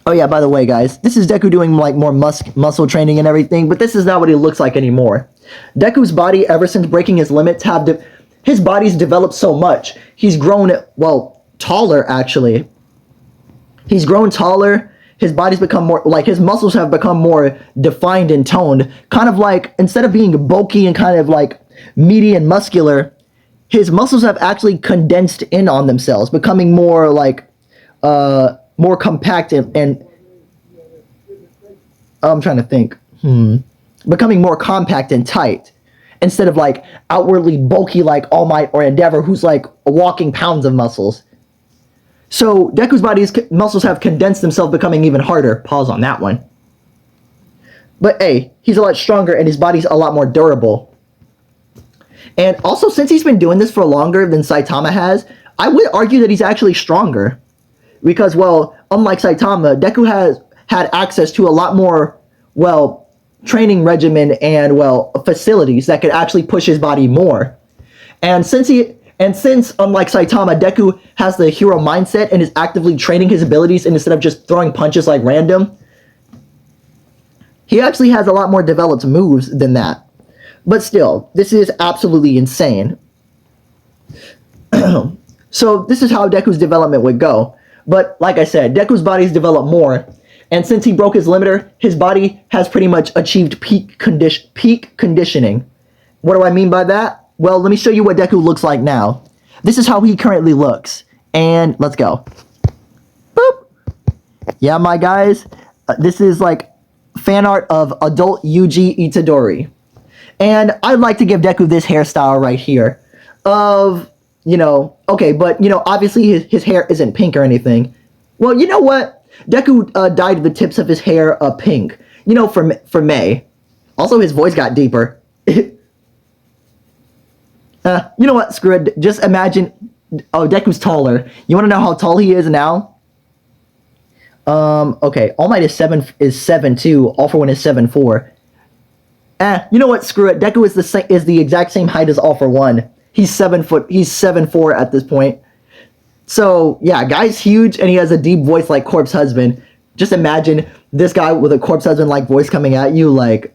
Oh yeah, by the way, guys, this is Deku doing more muscle training and everything, but this is not what he looks like anymore. Deku's body, ever since breaking his limits, his body's developed so much. He's grown, well, taller actually. He's grown taller, his body's become more, his muscles have become more defined and toned. Kind of instead of being bulky and kind of meaty and muscular, his muscles have actually condensed in on themselves, becoming more more compact and I'm trying to think. Becoming more compact and tight. Instead of outwardly bulky like All Might or Endeavor, who's walking pounds of muscles. So Deku's body's muscles have condensed themselves, becoming even harder. Pause on that one. But hey, he's a lot stronger and his body's a lot more durable. And also, since he's been doing this for longer than Saitama has, I would argue that he's actually stronger. Because, well, unlike Saitama, Deku has had access to a lot more, well, training regimen and, well, facilities that could actually push his body more. And since unlike Saitama, Deku has the hero mindset and is actively training his abilities instead of just throwing punches like random, he actually has a lot more developed moves than that. But still, this is absolutely insane. So this is how Deku's development would go. But like I said, Deku's body's developed more. And since he broke his limiter, his body has pretty much achieved peak conditioning. What do I mean by that? Well, let me show you what Deku looks like now. This is how he currently looks. And let's go. Boop. Yeah, my guys. This is like fan art of adult Yuji Itadori. And I'd like to give Deku this hairstyle right here. Okay, but, obviously his hair isn't pink or anything. Well, you know what? Deku dyed the tips of his hair pink. For Mei. Also, his voice got deeper. You know what? Screw it. Just imagine. Oh, Deku's taller. You want to know how tall he is now? Okay. All Might is 7'2". All For One is 7'4". You know what? Screw it. Deku is the exact same height as All For One. He's 7 foot. He's 7'4" at this point. So yeah, guy's huge and he has a deep voice like Corpse Husband. Just imagine this guy with a Corpse Husband like voice coming at you like,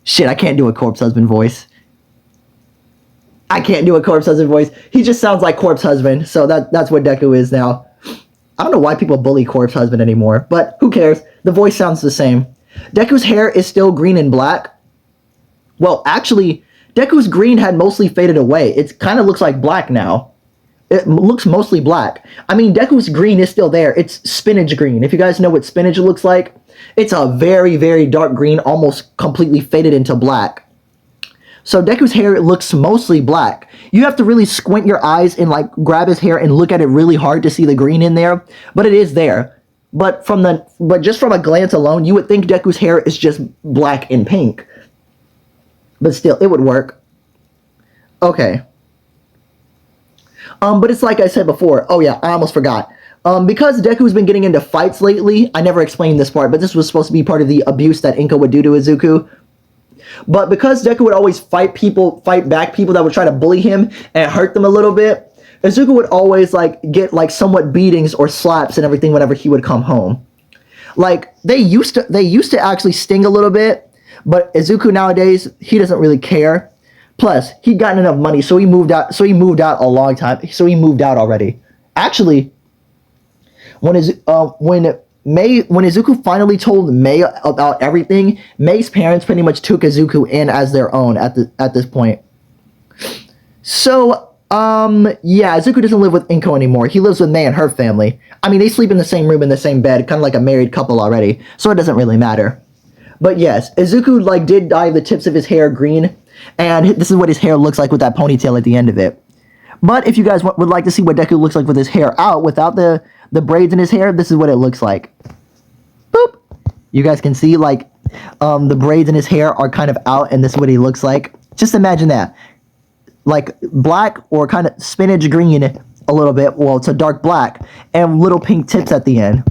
shit, I can't do a Corpse Husband voice. I can't do a Corpse Husband voice. He just sounds like Corpse Husband. So that's what Deku is now. I don't know why people bully Corpse Husband anymore, but who cares? The voice sounds the same. Deku's hair is still green and black. Well, actually, Deku's green had mostly faded away. It kind of looks like black now. It looks mostly black. I mean, Deku's green is still there. It's spinach green. If you guys know what spinach looks like, it's a very, very dark green, almost completely faded into black. So Deku's hair looks mostly black. You have to really squint your eyes and like grab his hair and look at it really hard to see the green in there, but it is there. But just from a glance alone, you would think Deku's hair is just black and pink. But still, it would work. Okay. But it's like I said before. Oh yeah, I almost forgot. Because Deku's been getting into fights lately, I never explained this part, but this was supposed to be part of the abuse that Inko would do to Izuku. But because Deku would always fight back people that would try to bully him and hurt them a little bit, Izuku would always get somewhat beatings or slaps and everything whenever he would come home. Like they used to actually sting a little bit, but Izuku nowadays, he doesn't really care. Plus, he'd gotten enough money, so he moved out a long time. So he moved out already. Actually, when Izuku finally told Mei about everything, Mei's parents pretty much took Izuku in as their own at this point. So, yeah, Izuku doesn't live with Inko anymore. He lives with Mei and her family. I mean, they sleep in the same room in the same bed, kind of like a married couple already, so it doesn't really matter. But yes, Izuku did dye the tips of his hair green, and this is what his hair looks like with that ponytail at the end of it. But if you guys would like to see what Deku looks like with his hair out, without the braids in his hair, this is what it looks like. Boop! You guys can see, the braids in his hair are kind of out, and this is what he looks like. Just imagine that. Like, black or kind of spinach green a little bit. Well, it's a dark black, and little pink tips at the end.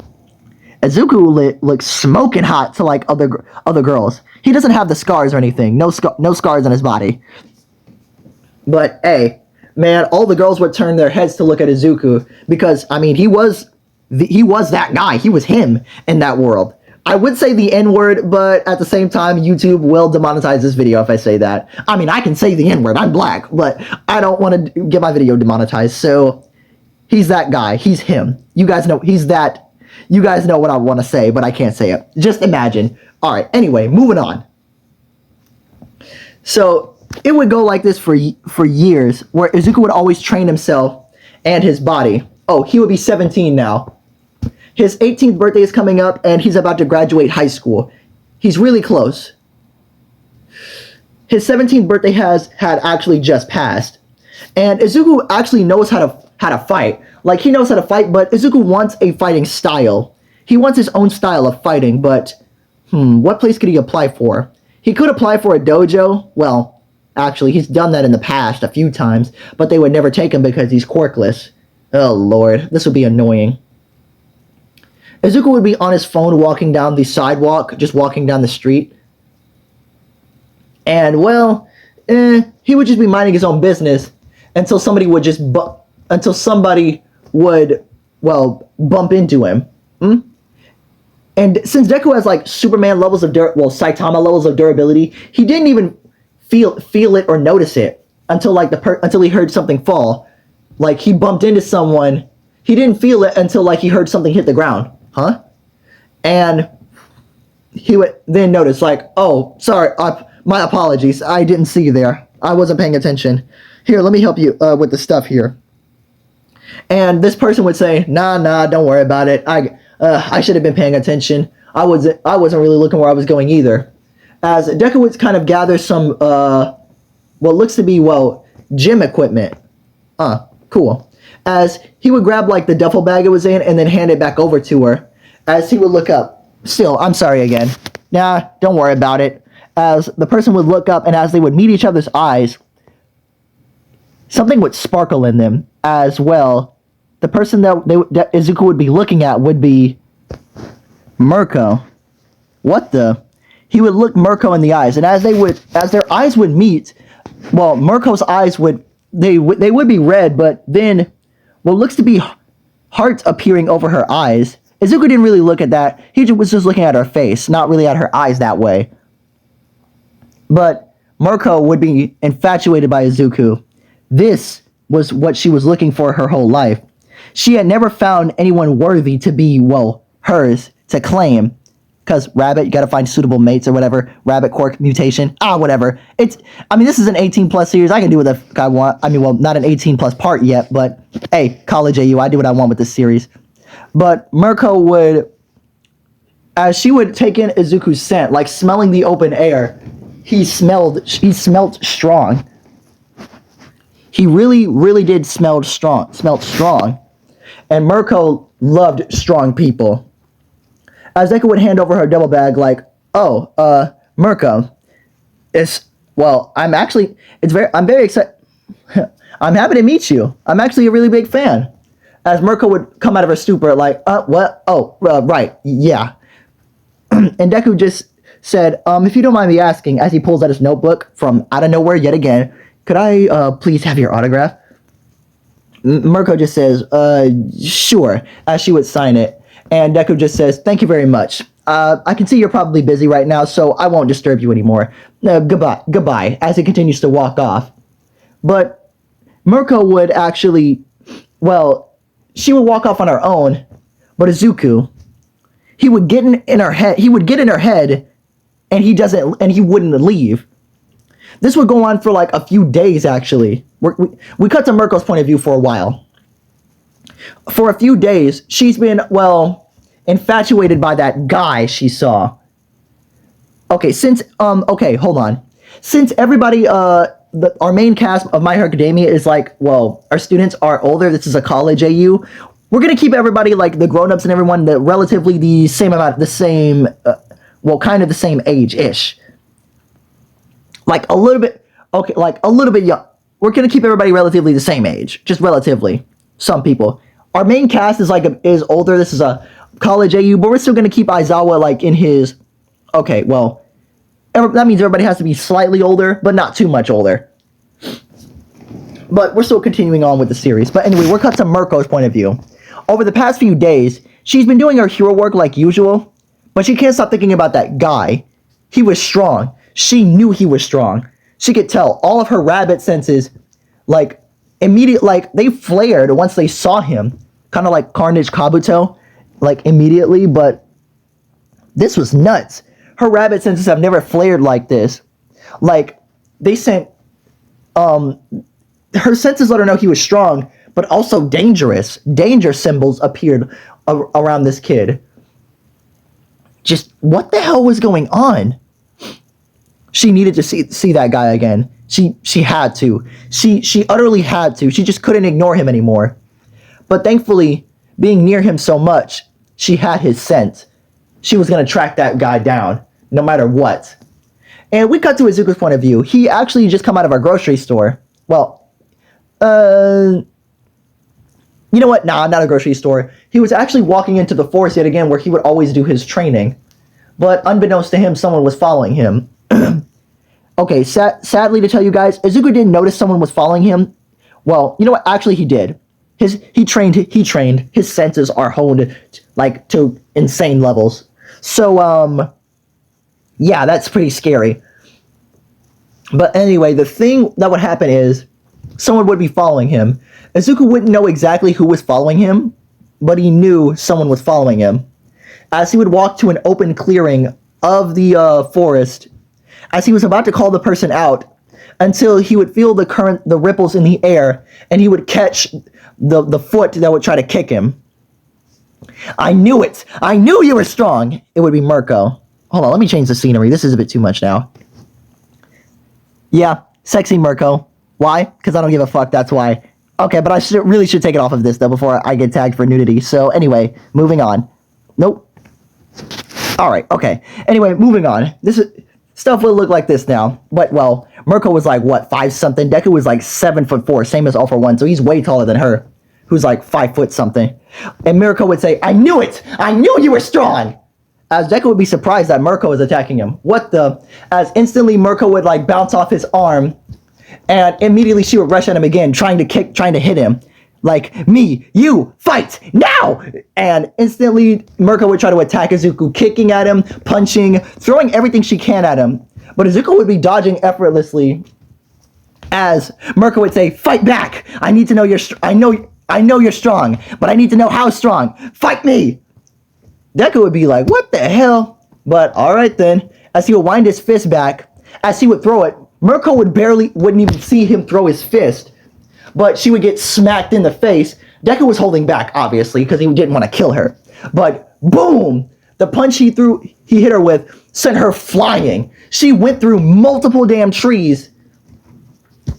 Izuku looks smoking hot to, other girls. He doesn't have the scars or anything. No scars on his body. But, hey, man, all the girls would turn their heads to look at Izuku because, I mean, he was that guy. He was him in that world. I would say the N-word, but at the same time, YouTube will demonetize this video if I say that. I mean, I can say the N-word. I'm black, but I don't want to get my video demonetized. So, he's that guy. He's him. You guys know he's that. You guys know what I want to say, but I can't say it. Just imagine. All right, anyway, moving on. So, it would go like this for years, where Izuku would always train himself and his body. Oh, he would be 17 now. His 18th birthday is coming up, and he's about to graduate high school. He's really close. His 17th birthday had actually just passed. And Izuku actually knows how to fight. Like, he knows how to fight, but Izuku wants a fighting style. He wants his own style of fighting, but, what place could he apply for? He could apply for a dojo. Well, actually, he's done that in the past a few times, but they would never take him because he's quirkless. Oh, Lord, this would be annoying. Izuku would be on his phone walking down the sidewalk, just walking down the street. And well, he would just be minding his own business until somebody would well bump into him. And since Deku has like Superman levels of Saitama levels of durability, he didn't even feel it or notice it until like until he heard something fall. Like he bumped into someone, he didn't feel it until like he heard something hit the ground. And he would then notice like, oh, sorry, my apologies, I didn't see you there. I wasn't paying attention. Here, let me help you with the stuff here. And this person would say, nah, don't worry about it. I should have been paying attention. I wasn't really looking where I was going either. As Deku would kind of gather some, what looks to be, gym equipment. Cool. As he would grab, like, the duffel bag it was in and then hand it back over to her. As he would look up. Still, I'm sorry again. Nah, don't worry about it. As the person would look up and as they would meet each other's eyes, something would sparkle in them as well. The person that Izuku would be looking at would be Mirko. What the? He would look Mirko in the eyes, and as their eyes would meet, well, Mirko's eyes would be red, but then what looks to be hearts appearing over her eyes. Izuku didn't really look at that. He was just looking at her face, not really at her eyes that way. But Mirko would be infatuated by Izuku. This was what she was looking for her whole life. She had never found anyone worthy to be, hers, to claim. Because rabbit, you gotta find suitable mates or whatever. Rabbit quirk mutation. Whatever. This is an 18 plus series. I can do what the fuck I want. Not an 18 plus part yet, but hey, college AU, I do what I want with this series. But Mirko would, as she would take in Izuku's scent, like smelling the open air, he smelled strong. He really, really did smelled strong. And Mirko loved strong people. As Deku would hand over her double bag, like, Mirko, I'm very excited. I'm happy to meet you. I'm actually a really big fan. As Mirko would come out of her stupor, like, what? Oh, right, yeah. And Deku just said, if you don't mind me asking, as he pulls out his notebook from out of nowhere yet again, could I please have your autograph? Mirko just says, sure, as she would sign it. And Deku just says, thank you very much. I can see you're probably busy right now, so I won't disturb you anymore. Goodbye, as he continues to walk off. But Mirko would actually, she would walk off on her own, but Izuku, he would get in her head, and he wouldn't leave. This would go on for like a few days, actually. We cut to Mirko's point of view for a while. For a few days, she's been, infatuated by that guy she saw. Okay, hold on. Since everybody, our main cast of My Hero Academia is like, our students are older, this is a college AU, we're gonna keep everybody, like, the grown-ups and everyone, relatively the same amount, kind of the same age-ish. Like, a little bit young. We're gonna keep everybody relatively the same age. Just relatively. Some people. Our main cast is older. This is a college AU, but we're still gonna keep Aizawa, like, in his... Okay, that means everybody has to be slightly older, but not too much older. But we're still continuing on with the series. But anyway, we're cut to Mirko's point of view. Over the past few days, she's been doing her hero work like usual, but she can't stop thinking about that guy. He was strong. She knew he was strong. She could tell. All of her rabbit senses, they flared once they saw him. Kind of like Carnage Kabuto, immediately, but this was nuts. Her rabbit senses have never flared like this. They sent, her senses let her know he was strong, but also dangerous. Danger symbols appeared around this kid. Just, what the hell was going on? She needed to see that guy again. She had to. She utterly had to. She just couldn't ignore him anymore. But thankfully, being near him so much, she had his scent. She was going to track that guy down, no matter what. And we cut to Izuku's point of view. He actually just come out of our grocery store. You know what? Nah, not a grocery store. He was actually walking into the forest yet again where he would always do his training. But unbeknownst to him, someone was following him. Okay, sadly to tell you guys, Izuku didn't notice someone was following him. Well, you know what? Actually, he did. He trained. His senses are honed like to insane levels. So yeah, that's pretty scary. But anyway, the thing that would happen is someone would be following him. Izuku wouldn't know exactly who was following him, but he knew someone was following him. As he would walk to an open clearing of the forest, as he was about to call the person out, until he would feel the ripples in the air, and he would catch the foot that would try to kick him. I knew it! I knew you were strong! It would be Mirko. Hold on, let me change the scenery. This is a bit too much now. Yeah, sexy Mirko. Why? Because I don't give a fuck, that's why. Okay, but I really should take it off of this, though, before I get tagged for nudity. So, anyway, moving on. Nope. Alright, okay. Anyway, moving on. Stuff will look like this now. But, well, Mirko was like, what, 5-something? Deku was like 7'4", same as All For One, so he's way taller than her, who's like 5'something. And Mirko would say, I knew it! I knew you were strong! As Deku would be surprised that Mirko was attacking him. What the? As instantly Mirko would like bounce off his arm, and immediately she would rush at him again, trying to hit him. Like, me, you, fight, now! And instantly Mirko would try to attack Izuku, kicking at him, punching, throwing everything she can at him. But Izuku would be dodging effortlessly, as Mirko would say, fight back! I need to know I know you're strong, but I need to know how strong. Fight me! Deku would be like, what the hell? But alright then. As he would wind his fist back, as he would throw it, Mirko wouldn't even see him throw his fist. But she would get smacked in the face. Deku was holding back, obviously, because he didn't want to kill her. But boom! The punch he hit her with sent her flying. She went through multiple damn trees,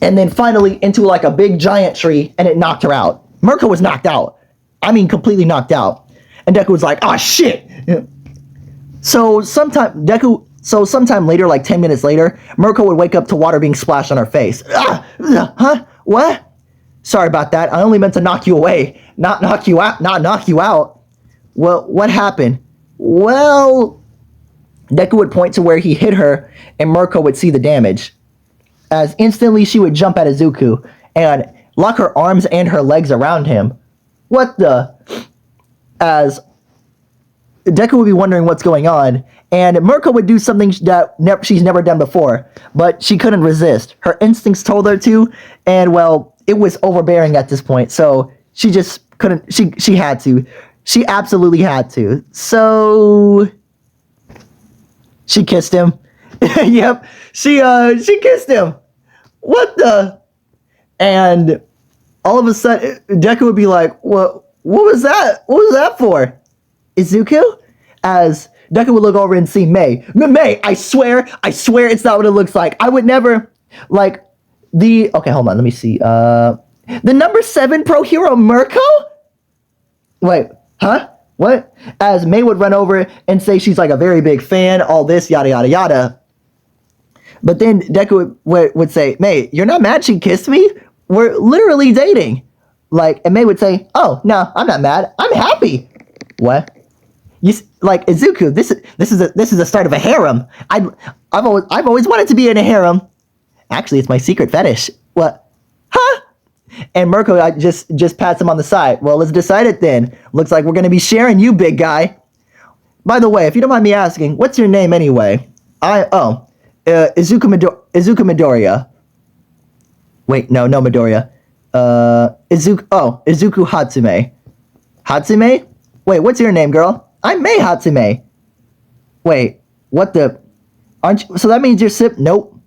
and then finally into like a big giant tree, and it knocked her out. Mirko was knocked out. I mean, completely knocked out. And Deku was like, oh shit! So sometime later, like 10 minutes later, Mirko would wake up to water being splashed on her face. Huh? What? Sorry about that. I only meant to knock you away, not knock you out. Well, what happened? Well, Deku would point to where he hit her, and Mirko would see the damage. As instantly she would jump at Izuku and lock her arms and her legs around him. What the? As Deku would be wondering what's going on, and Mirko would do something that she's never done before, but she couldn't resist. Her instincts told her to, and well, it was overbearing at this point, so she just couldn't, she had to. She absolutely had to. So she kissed him. Yep, she kissed him. What the? And all of a sudden, Deku would be like, what was that? What was that for? Izuku? As Deku would look over and see Mei. Mei, I swear it's not what it looks like. I would never, like, okay, hold on, let me see. The number 7 pro hero Mirko? Wait, huh? What? As Mei would run over and say she's like a very big fan, all this, yada, yada, yada. But then Deku would say, Mei, you're not mad she kissed me? We're literally dating. Like, and Mei would say, oh, no, I'm not mad. I'm happy. What? Like, Izuku, this is the start of a harem. I've always wanted to be in a harem. Actually, it's my secret fetish. What? Huh? And Mirko just pats him on the side. Well, let's decide it then. Looks like we're going to be sharing you, big guy. By the way, if you don't mind me asking, what's your name anyway? Izuku Midoriya. Wait, no Midoriya. Izuku Hatsume. Hatsume? Wait, what's your name, girl? I'm Mei Hatsume. Wait, what the? Aren't you? So that means you're Nope.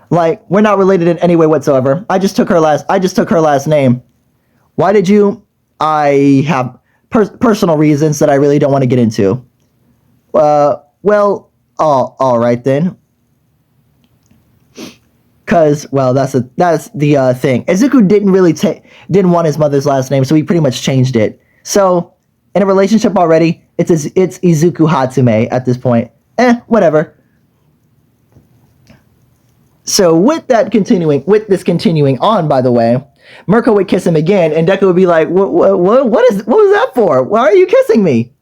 Like, we're not related in any way whatsoever. I just took her last name. Why did you? I have personal reasons that I really don't want to get into. Well, all right then. Cause, well, that's the thing. Izuku didn't want his mother's last name, so he pretty much changed it. So, in a relationship already, it's Izuku Hatsume at this point. Whatever. So with this continuing on, by the way, Mirko would kiss him again, and Deku would be like, what was that for? Why are you kissing me?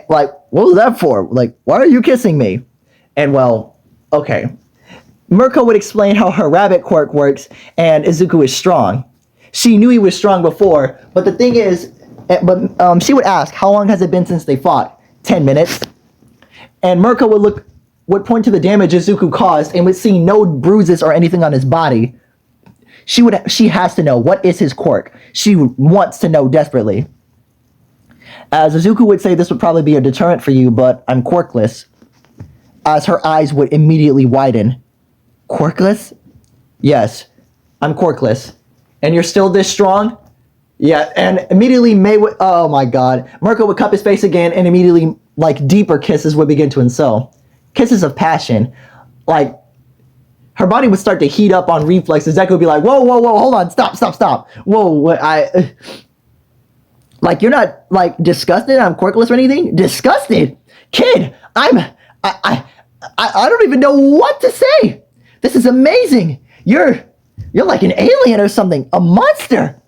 Like, what was that for? Like, why are you kissing me? And well, okay. Mirko would explain how her rabbit quirk works, and Izuku is strong. She knew he was strong before, but the thing is, she would ask, how long has it been since they fought? 10 minutes. And Mirko would point to the damage Izuku caused and would see no bruises or anything on his body. She has to know, what is his quirk? She wants to know desperately. As Izuku would say, this would probably be a deterrent for you, but I'm quirkless. As her eyes would immediately widen. Quirkless? Yes, I'm quirkless. And you're still this strong? Yeah, and immediately Mei would, oh my god. Mirko would cup his face again, and immediately, like, deeper kisses would begin to ensue. Kisses of passion. Like, her body would start to heat up on reflexes. Deku would be like, whoa, whoa, whoa, hold on, stop. Whoa, what, like, you're not, like, disgusted I'm quirkless or anything? Disgusted? Kid, I don't even know what to say. This is amazing. You're like an alien or something. A monster.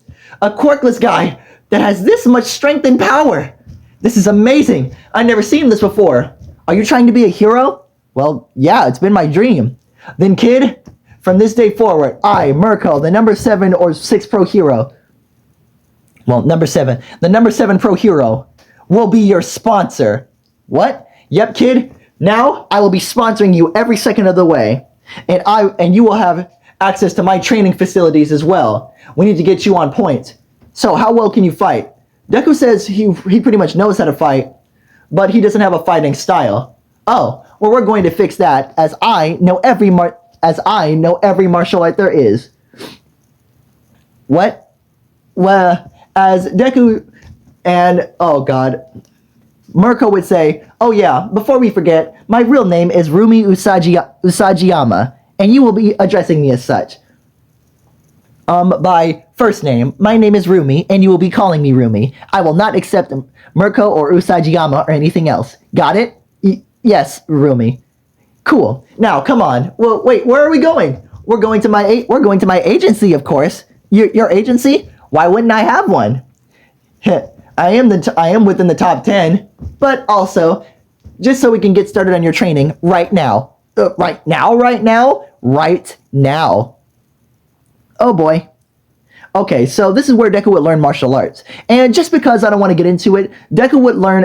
A quirkless guy that has this much strength and power. This is amazing. I've never seen this before. Are you trying to be a hero? Well, yeah, it's been my dream. Then, kid, from this day forward, I, Mirko, the number 7 or 6 pro hero. Well, number 7. The number 7 pro hero will be your sponsor. What? Yep, kid. Now, I will be sponsoring you every second of the way. And you will have access to my training facilities as well. We need to get you on point. So, how well can you fight? Deku says he pretty much knows how to fight, but he doesn't have a fighting style. Oh, well, we're going to fix that, as I know every martial art there is. What? Well, as Deku and, oh god, Mirko would say, oh yeah, before we forget, my real name is Rumi Usagiyama, and you will be addressing me as such. By first name, my name is Rumi, and you will be calling me Rumi. I will not accept Mirko or Usagiyama or anything else. Got it? Yes, Rumi. Cool. Now, come on. Well, wait, where are we going? We're going to my agency, of course. Your agency? Why wouldn't I have one? I am within the top 10, but also, just so we can get started on your training right now. Right now? Oh boy. Okay, so this is where Deku would learn martial arts. And just because I don't want to get into it, Deku would learn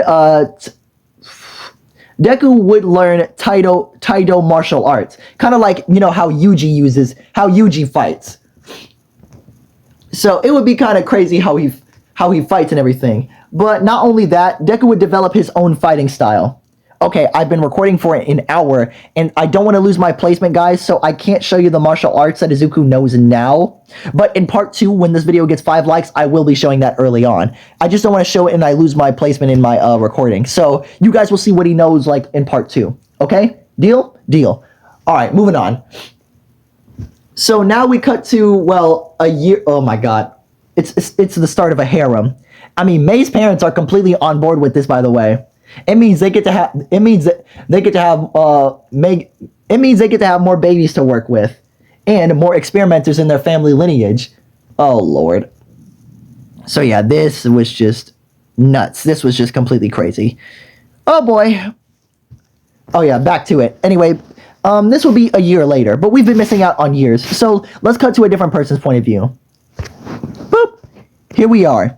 Taido martial arts. Kind of like, you know, how Yuji fights. So it would be kind of crazy how he fights and everything. But not only that, Deku would develop his own fighting style. Okay, I've been recording for an hour, and I don't want to lose my placement, guys, so I can't show you the martial arts that Izuku knows now. But in part 2, when this video gets 5 likes, I will be showing that early on. I just don't want to show it and I lose my placement in my recording. So you guys will see what he knows, like, in part 2. Okay? Deal? Deal. Alright, moving on. So now we cut to, well, a year. Oh my god. It's the start of a harem. I mean, Mei's parents are completely on board with this, by the way. It means they get to have more babies to work with and more experimenters in their family lineage. Oh lord. So yeah, this was just nuts. This was just completely crazy. Oh boy. Oh yeah, back to it. Anyway, this will be a year later, but we've been missing out on years. So let's cut to a different person's point of view. Boop. Here we are.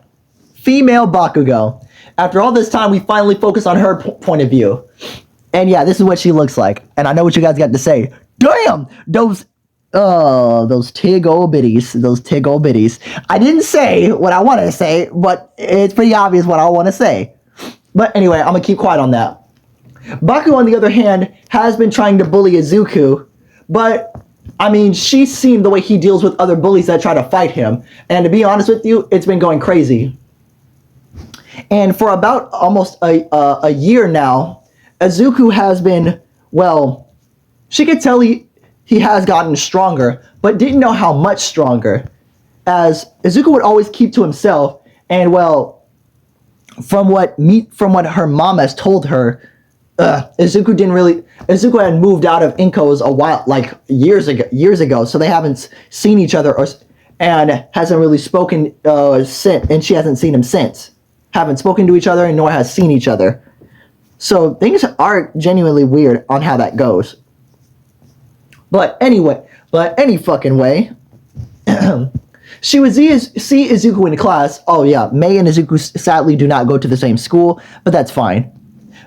Female Bakugo. After all this time, we finally focus on her point of view. And yeah, this is what she looks like. And I know what you guys got to say. Damn! Those tig old biddies. Those tig old biddies. I didn't say what I wanted to say, but it's pretty obvious what I want to say. But anyway, I'm going to keep quiet on that. Baku, on the other hand, has been trying to bully Izuku. But, I mean, she's seen the way he deals with other bullies that try to fight him. And to be honest with you, it's been going crazy. And for about almost a year now, Izuku has been, well, she could tell he has gotten stronger, but didn't know how much stronger. As Izuku would always keep to himself, and well, from what her mom has told her, Izuku had moved out of Inko's a while, like years ago, so they haven't seen each other, and hasn't really spoken since, and she hasn't seen him since. Haven't spoken to each other, and nor has seen each other. So things are genuinely weird on how that goes. But any fucking way, she would see Izuku in class. Oh yeah, Mei and Izuku sadly do not go to the same school, but that's fine.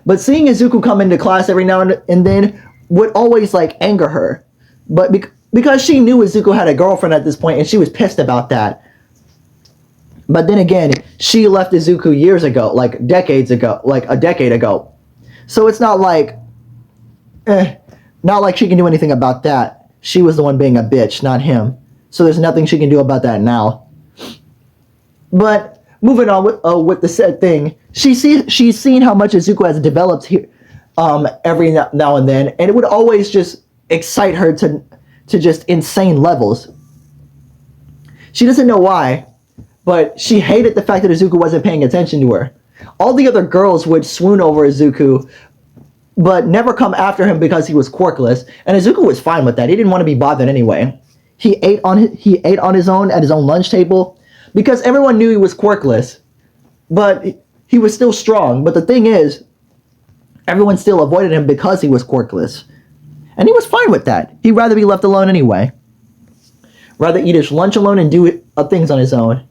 But seeing Izuku come into class every now and then would always like anger her. But because she knew Izuku had a girlfriend at this point and she was pissed about that. But then again, she left Izuku years ago, like decades ago, like a decade ago. So it's not like she can do anything about that. She was the one being a bitch, not him. So there's nothing she can do about that now. But moving on with the said thing, she's seen how much Izuku has developed here, every now and then, and it would always just excite her to just insane levels. She doesn't know why, but she hated the fact that Izuku wasn't paying attention to her. All the other girls would swoon over Izuku, but never come after him because he was quirkless, and Izuku was fine with that. He didn't want to be bothered anyway. He ate on his own at his own lunch table because everyone knew he was quirkless, but he was still strong. But the thing is, everyone still avoided him because he was quirkless, and he was fine with that. He'd rather be left alone anyway. Rather eat his lunch alone and do things on his own.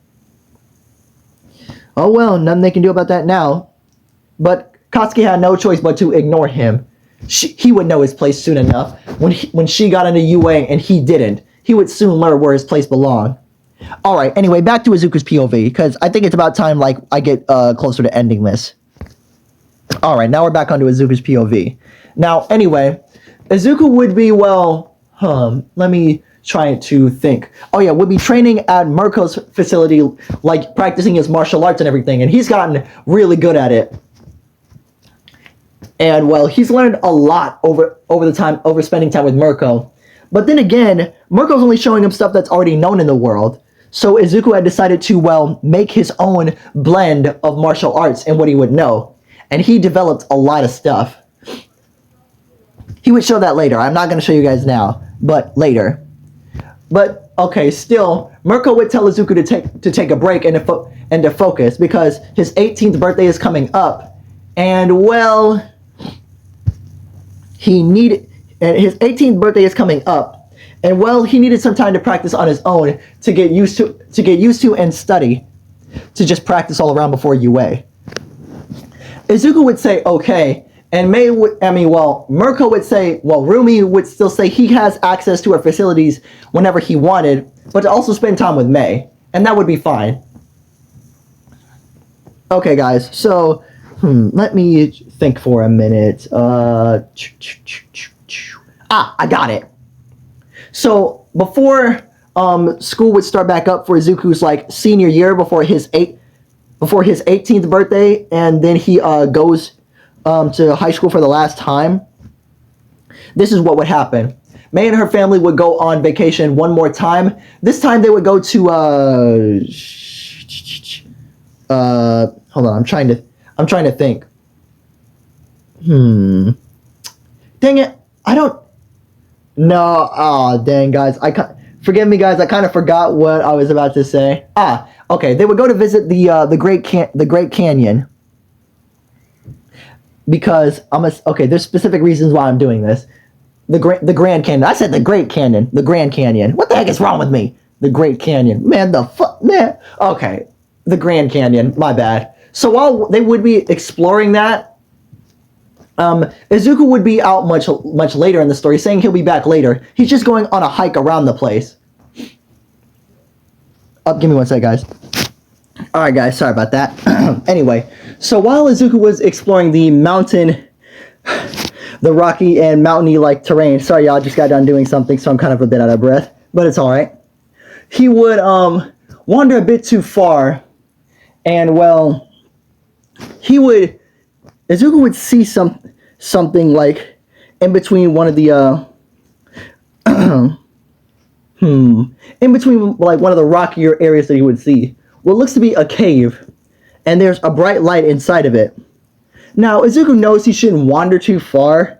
Oh well, nothing they can do about that now. But Katsuki had no choice but to ignore him. He would know his place soon enough. When she got into UA and he didn't, he would soon learn where his place belonged. Alright, anyway, back to Izuku's POV, because I think it's about time like I get closer to ending this. Alright, now we're back onto Izuku's POV. Now, anyway, Izuku would be, well, let me try to think. Oh yeah, would be training at Mirko's facility, like practicing his martial arts and everything, and he's gotten really good at it. And well, he's learned a lot over spending time with Mirko. But then again, Mirko's only showing him stuff that's already known in the world. So Izuku had decided to, well, make his own blend of martial arts and what he would know. And he developed a lot of stuff. He would show that later. I'm not going to show you guys now, but later. But, okay, still, Mirko would tell Izuku to take a break and to focus because his 18th birthday is coming up. And, well, his 18th birthday is coming up, and well, he needed some time to practice on his own to get used to and study, to just practice all around before UA. Izuku would say okay, and Mirko would say, well, Rumi would still say he has access to her facilities whenever he wanted, but to also spend time with Mei, and that would be fine. Okay, guys, so let me think for a minute. I got it. So before school would start back up for Izuku's like senior year before his 18th birthday, and then he goes to high school for the last time. This is what would happen. Mei and her family would go on vacation one more time. This time they would go to hold on, I'm trying to think. Dang it. I don't know. Oh, dang, guys. Forgive me, guys. I kind of forgot what I was about to say. Okay. They would go to visit the Great Canyon. Because okay, there's specific reasons why I'm doing this. The Grand Canyon. I said the Great Canyon. The Grand Canyon. What the heck is wrong with me? The Great Canyon. Man, man. Okay. The Grand Canyon. My bad. So while they would be exploring that, Izuku would be out much later in the story, saying he'll be back later. He's just going on a hike around the place. Give me one sec, guys. Alright, guys, sorry about that. Anyway, so while Izuku was exploring the rocky and mountainy-like terrain, sorry y'all, just got done doing something, so I'm kind of a bit out of breath, but it's alright. He would, wander a bit too far, and, well, Izuku would see something like in between one of the in between like one of the rockier areas that he would see what looks to be a cave, and there's a bright light inside of it. Now Izuku knows he shouldn't wander too far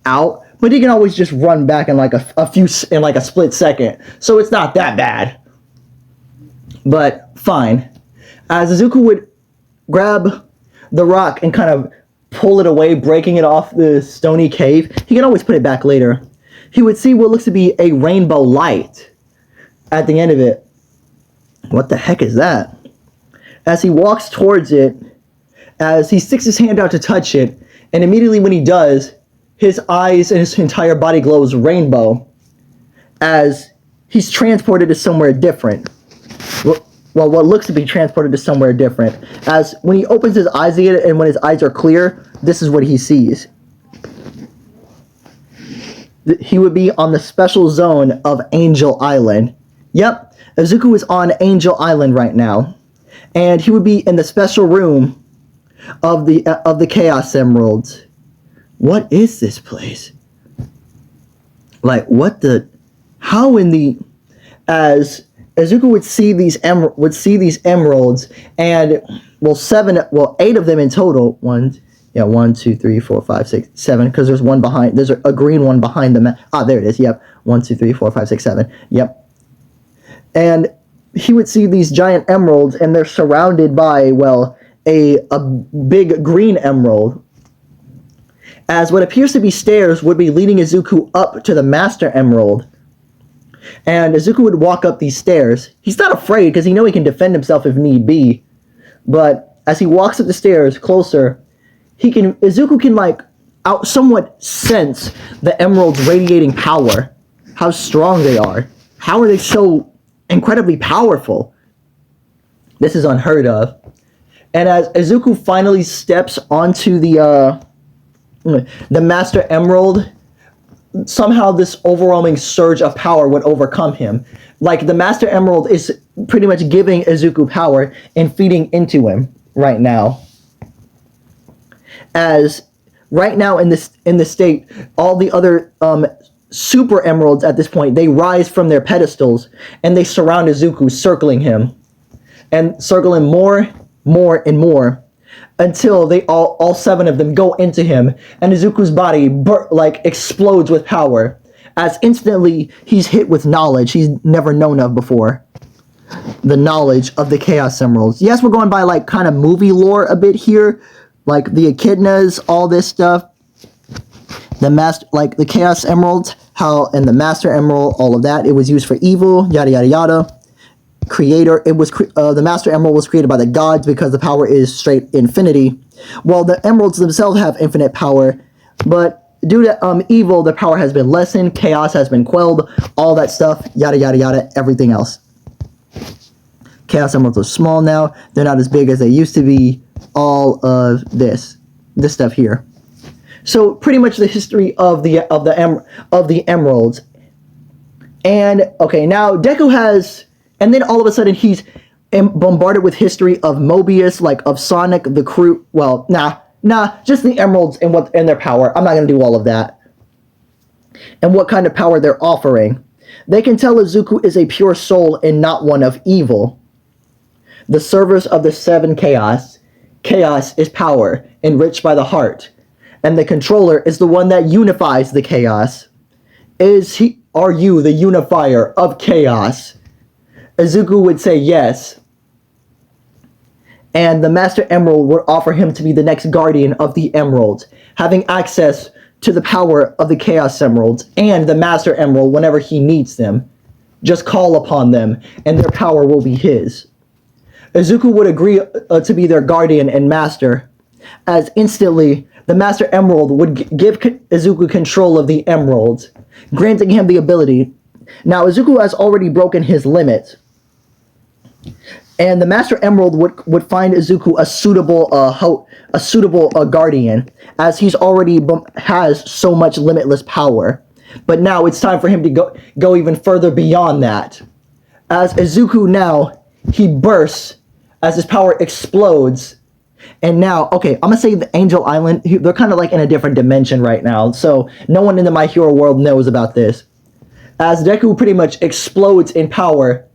out, but he can always just run back in like a split second, so it's not that bad. But fine, as Izuku would grab the rock and kind of pull it away, breaking it off the stony cave. He can always put it back later. he would see what looks to be a rainbow light at the end of it. What the heck is that? As he walks towards it, as he sticks his hand out to touch it, and immediately when he does, his eyes and his entire body glows rainbow as he's transported to somewhere different. Well, what looks to be transported to somewhere different. As when he opens his eyes again, and when his eyes are clear, this is what he sees. He would be on the special zone of Angel Island. Yep, Izuku is on Angel Island right now. And he would be in the special room of the Chaos Emeralds. What is this place? Like, what the... How in the... As Izuku would see these emeralds, and, well, 8 of them in total. 1, 2, 3, 4, 5, 6, 7, because there's one behind... There's a green one behind them. There it is, yep. 1, 2, 3, 4, 5, 6, 7. Yep. And he would see these giant emeralds, and they're surrounded by, well, a big green emerald. As what appears to be stairs would be leading Izuku up to the Master Emerald. And Izuku would walk up these stairs. He's not afraid, because he knows he can defend himself if need be. But as he walks up the stairs closer, Izuku can, like, somewhat sense the emeralds radiating power. How strong they are. How are they so incredibly powerful? This is unheard of. And as Izuku finally steps onto the Master Emerald, somehow this overwhelming surge of power would overcome him. Like, the Master Emerald is pretty much giving Izuku power and feeding into him right now. As right now in the state, all the other super emeralds at this point, they rise from their pedestals and they surround Izuku, circling him. And circle him more and more, until they all 7 of them go into him, and Izuku's body explodes with power, as instantly he's hit with knowledge he's never known of before. The knowledge of the Chaos Emeralds. Yes, we're going by like kind of movie lore a bit here, like the echidnas, all this stuff. The Chaos Emeralds, and the Master Emerald, all of that. It was used for evil, yada yada yada. The Master Emerald was created by the gods because the power is straight infinity. Well, the emeralds themselves have infinite power, but due to evil, the power has been lessened, chaos has been quelled, all that stuff, yada yada yada, everything else. Chaos Emeralds are small now, they're not as big as they used to be, all of this stuff here. So pretty much the history of the emeralds. And okay, now Deku has... And then all of a sudden he's bombarded with history of Mobius, like of Sonic, the crew. Well, just the emeralds and their power. I'm not going to do all of that. And what kind of power they're offering. They can tell Izuku is a pure soul and not one of evil. The servers of the 7 chaos. Chaos is power, enriched by the heart. And the controller is the one that unifies the chaos. Are you the unifier of chaos? Izuku would say yes. And the Master Emerald would offer him to be the next guardian of the emeralds, having access to the power of the Chaos Emeralds and the Master Emerald whenever he needs them. Just call upon them, and their power will be his. Izuku would agree to be their guardian and master, as instantly the Master Emerald would give Izuku control of the emeralds, granting him the ability. Now, Izuku has already broken his limit, and the Master Emerald would find Izuku a suitable guardian, as he's already has so much limitless power. But now it's time for him to go even further beyond that. As Izuku now, he bursts as his power explodes. And now, okay, I'm going to say the Angel Island, they're kind of like in a different dimension right now. So no one in the My Hero world knows about this. As Deku pretty much explodes in power,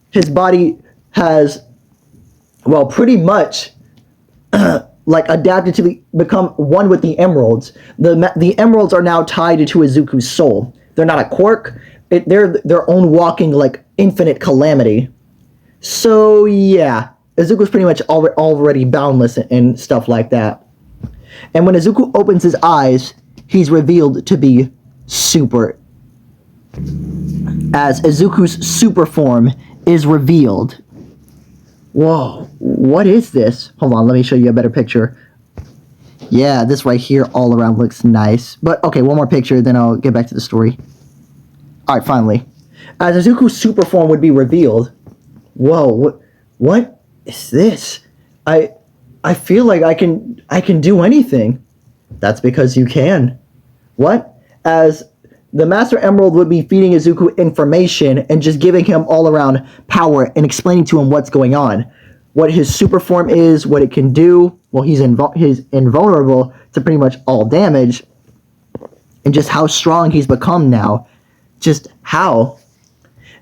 his body has, well, pretty much adapted to become one with the emeralds. The emeralds are now tied to Izuku's soul. They're not a quirk. They're their own walking, infinite calamity. So, yeah. Izuku's pretty much already boundless and stuff like that. And when Izuku opens his eyes, he's revealed to be super as Izuku's super form is revealed. Whoa, what is this? Hold on, let me show you a better picture. Yeah, this right here all around looks nice. But, okay, one more picture, then I'll get back to the story. Alright, finally. As Izuku's super form would be revealed. Whoa, what is this? I feel like I can do anything. That's because you can. What? As the Master Emerald would be feeding Izuku information and just giving him all around power and explaining to him what's going on. What his super form is, what it can do. Well, he's invulnerable to pretty much all damage. And just how strong he's become now. Just how.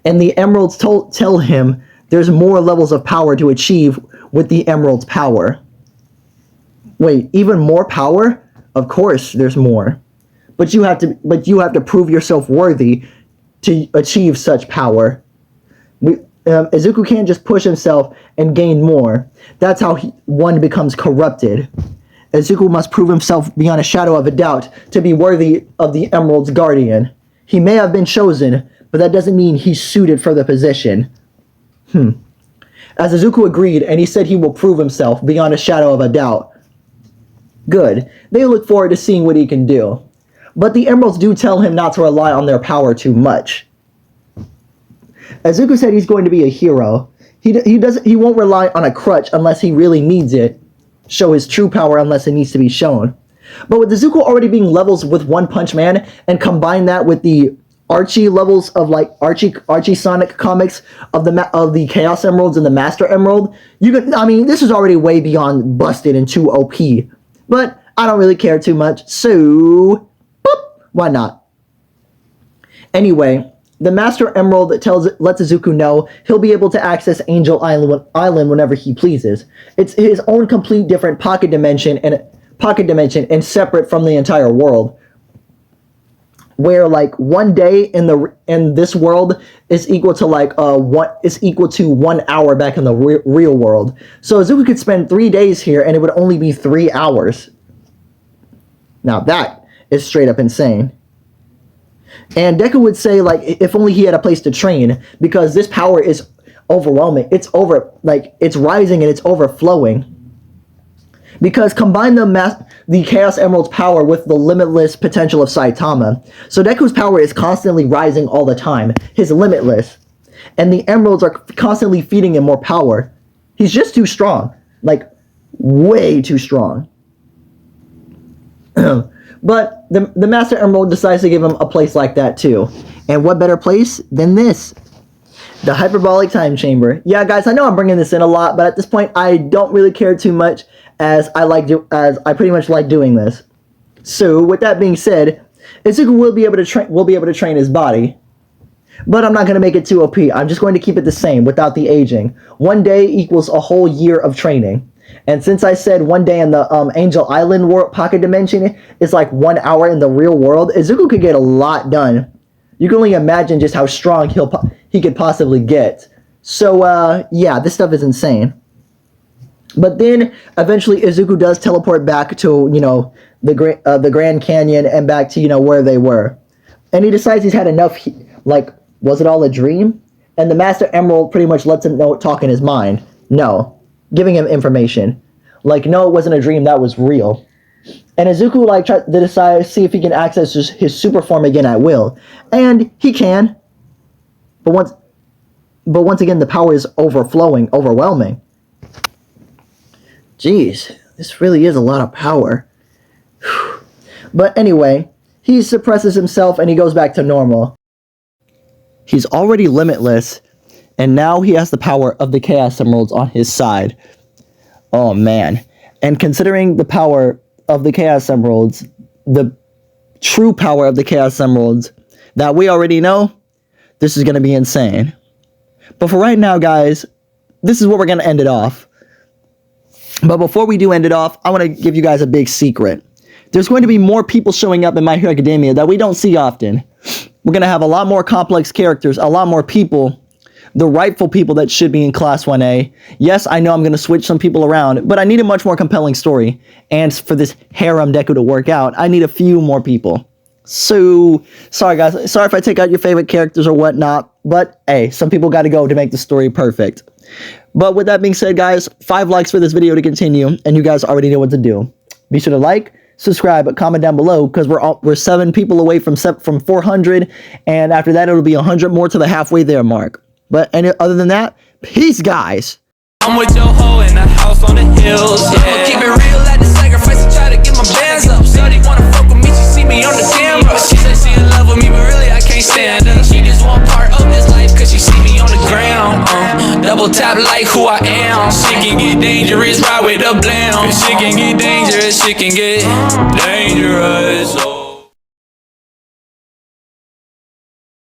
And the Emeralds tell him there's more levels of power to achieve with the Emerald's power. Wait, even more power? Of course there's more. But you have to prove yourself worthy to achieve such power. Izuku can't just push himself and gain more. That's how one becomes corrupted. Izuku must prove himself beyond a shadow of a doubt to be worthy of the Emerald's guardian. He may have been chosen, but that doesn't mean he's suited for the position. As Izuku agreed, and he said he will prove himself beyond a shadow of a doubt. Good. They look forward to seeing what he can do. But the Emeralds do tell him not to rely on their power too much. Izuku said he's going to be a hero. He won't rely on a crutch unless he really needs it. Show his true power unless it needs to be shown. But with Izuku already being levels with One Punch Man, and combine that with the Archie levels of like Archie Sonic comics of the Chaos Emeralds and the Master Emerald, this is already way beyond busted and too OP. But I don't really care too much, so boop, why not? Anyway, the Master Emerald lets Izuku know he'll be able to access Angel Island whenever he pleases. It's his own complete different pocket dimension and separate from the entire world. Where like 1 day in this world is equal to like 1 hour back in the real world. So Izuku could spend 3 days here and it would only be 3 hours. Now that is straight up insane. And Deku would say like if only he had a place to train, because this power is overwhelming. It's rising and it's overflowing. Because combine the Chaos Emerald's power with the limitless potential of Saitama. So Deku's power is constantly rising all the time. His limitless. And the Emeralds are constantly feeding him more power. He's just too strong. Like, way too strong. But the Master Emerald decides to give him a place like that too. And what better place than this? The Hyperbolic Time Chamber. Yeah, guys, I know I'm bringing this in a lot, but at this point, I don't really care too much, as I pretty much like doing this. So, with that being said, Izuku will be able to train his body, but I'm not going to make it too OP. I'm just going to keep it the same without the aging. 1 day equals a whole year of training. And since I said 1 day in the Angel Island pocket dimension is like 1 hour in the real world, Izuku could get a lot done. You can only imagine just how strong he could possibly get. So, yeah, this stuff is insane. But then, eventually, Izuku does teleport back to, the Grand Canyon and back to, where they were. And he decides he's had enough, was it all a dream? And the Master Emerald pretty much lets him talk in his mind. No. Giving him information. Like, no, it wasn't a dream, that was real. And Izuku, tries to decide, see if he can access his super form again at will. And he can. But once again, the power is overwhelming. Jeez, this really is a lot of power. But anyway, he suppresses himself and he goes back to normal. He's already limitless, and now he has the power of the Chaos Emeralds on his side. Oh man. And considering the power of the Chaos Emeralds, the true power of the Chaos Emeralds that we already know, this is going to be insane. But for right now, guys, this is where we're going to end it off. But before we do end it off, I want to give you guys a big secret. There's going to be more people showing up in My Hero Academia that we don't see often. We're going to have a lot more complex characters, a lot more people, the rightful people that should be in Class 1A. Yes, I know I'm going to switch some people around, but I need a much more compelling story. And for this harem Deku to work out, I need a few more people. So, sorry guys. Sorry if I take out your favorite characters or whatnot. But, hey, some people got to go to make the story perfect. But with that being said, guys, 5 likes for this video to continue. And you guys already know what to do. Be sure to like, subscribe, comment down below. Because we're 7 people away from 400. And after that, it'll be 100 more to the halfway there mark. But other than that, peace, guys. I'm with your hoe in the house on the hills, yeah. I'ma keep it real at the sacrifice and try to get my bands up. Shorty wanna fuck with me, she see me on the camera. She said she in love with me, but really I can't stand her. She just want part of this life cause she see me on the ground. Double tap like who I am. Shit can get dangerous, ride with the blam. Shit can get dangerous, shit can get dangerous.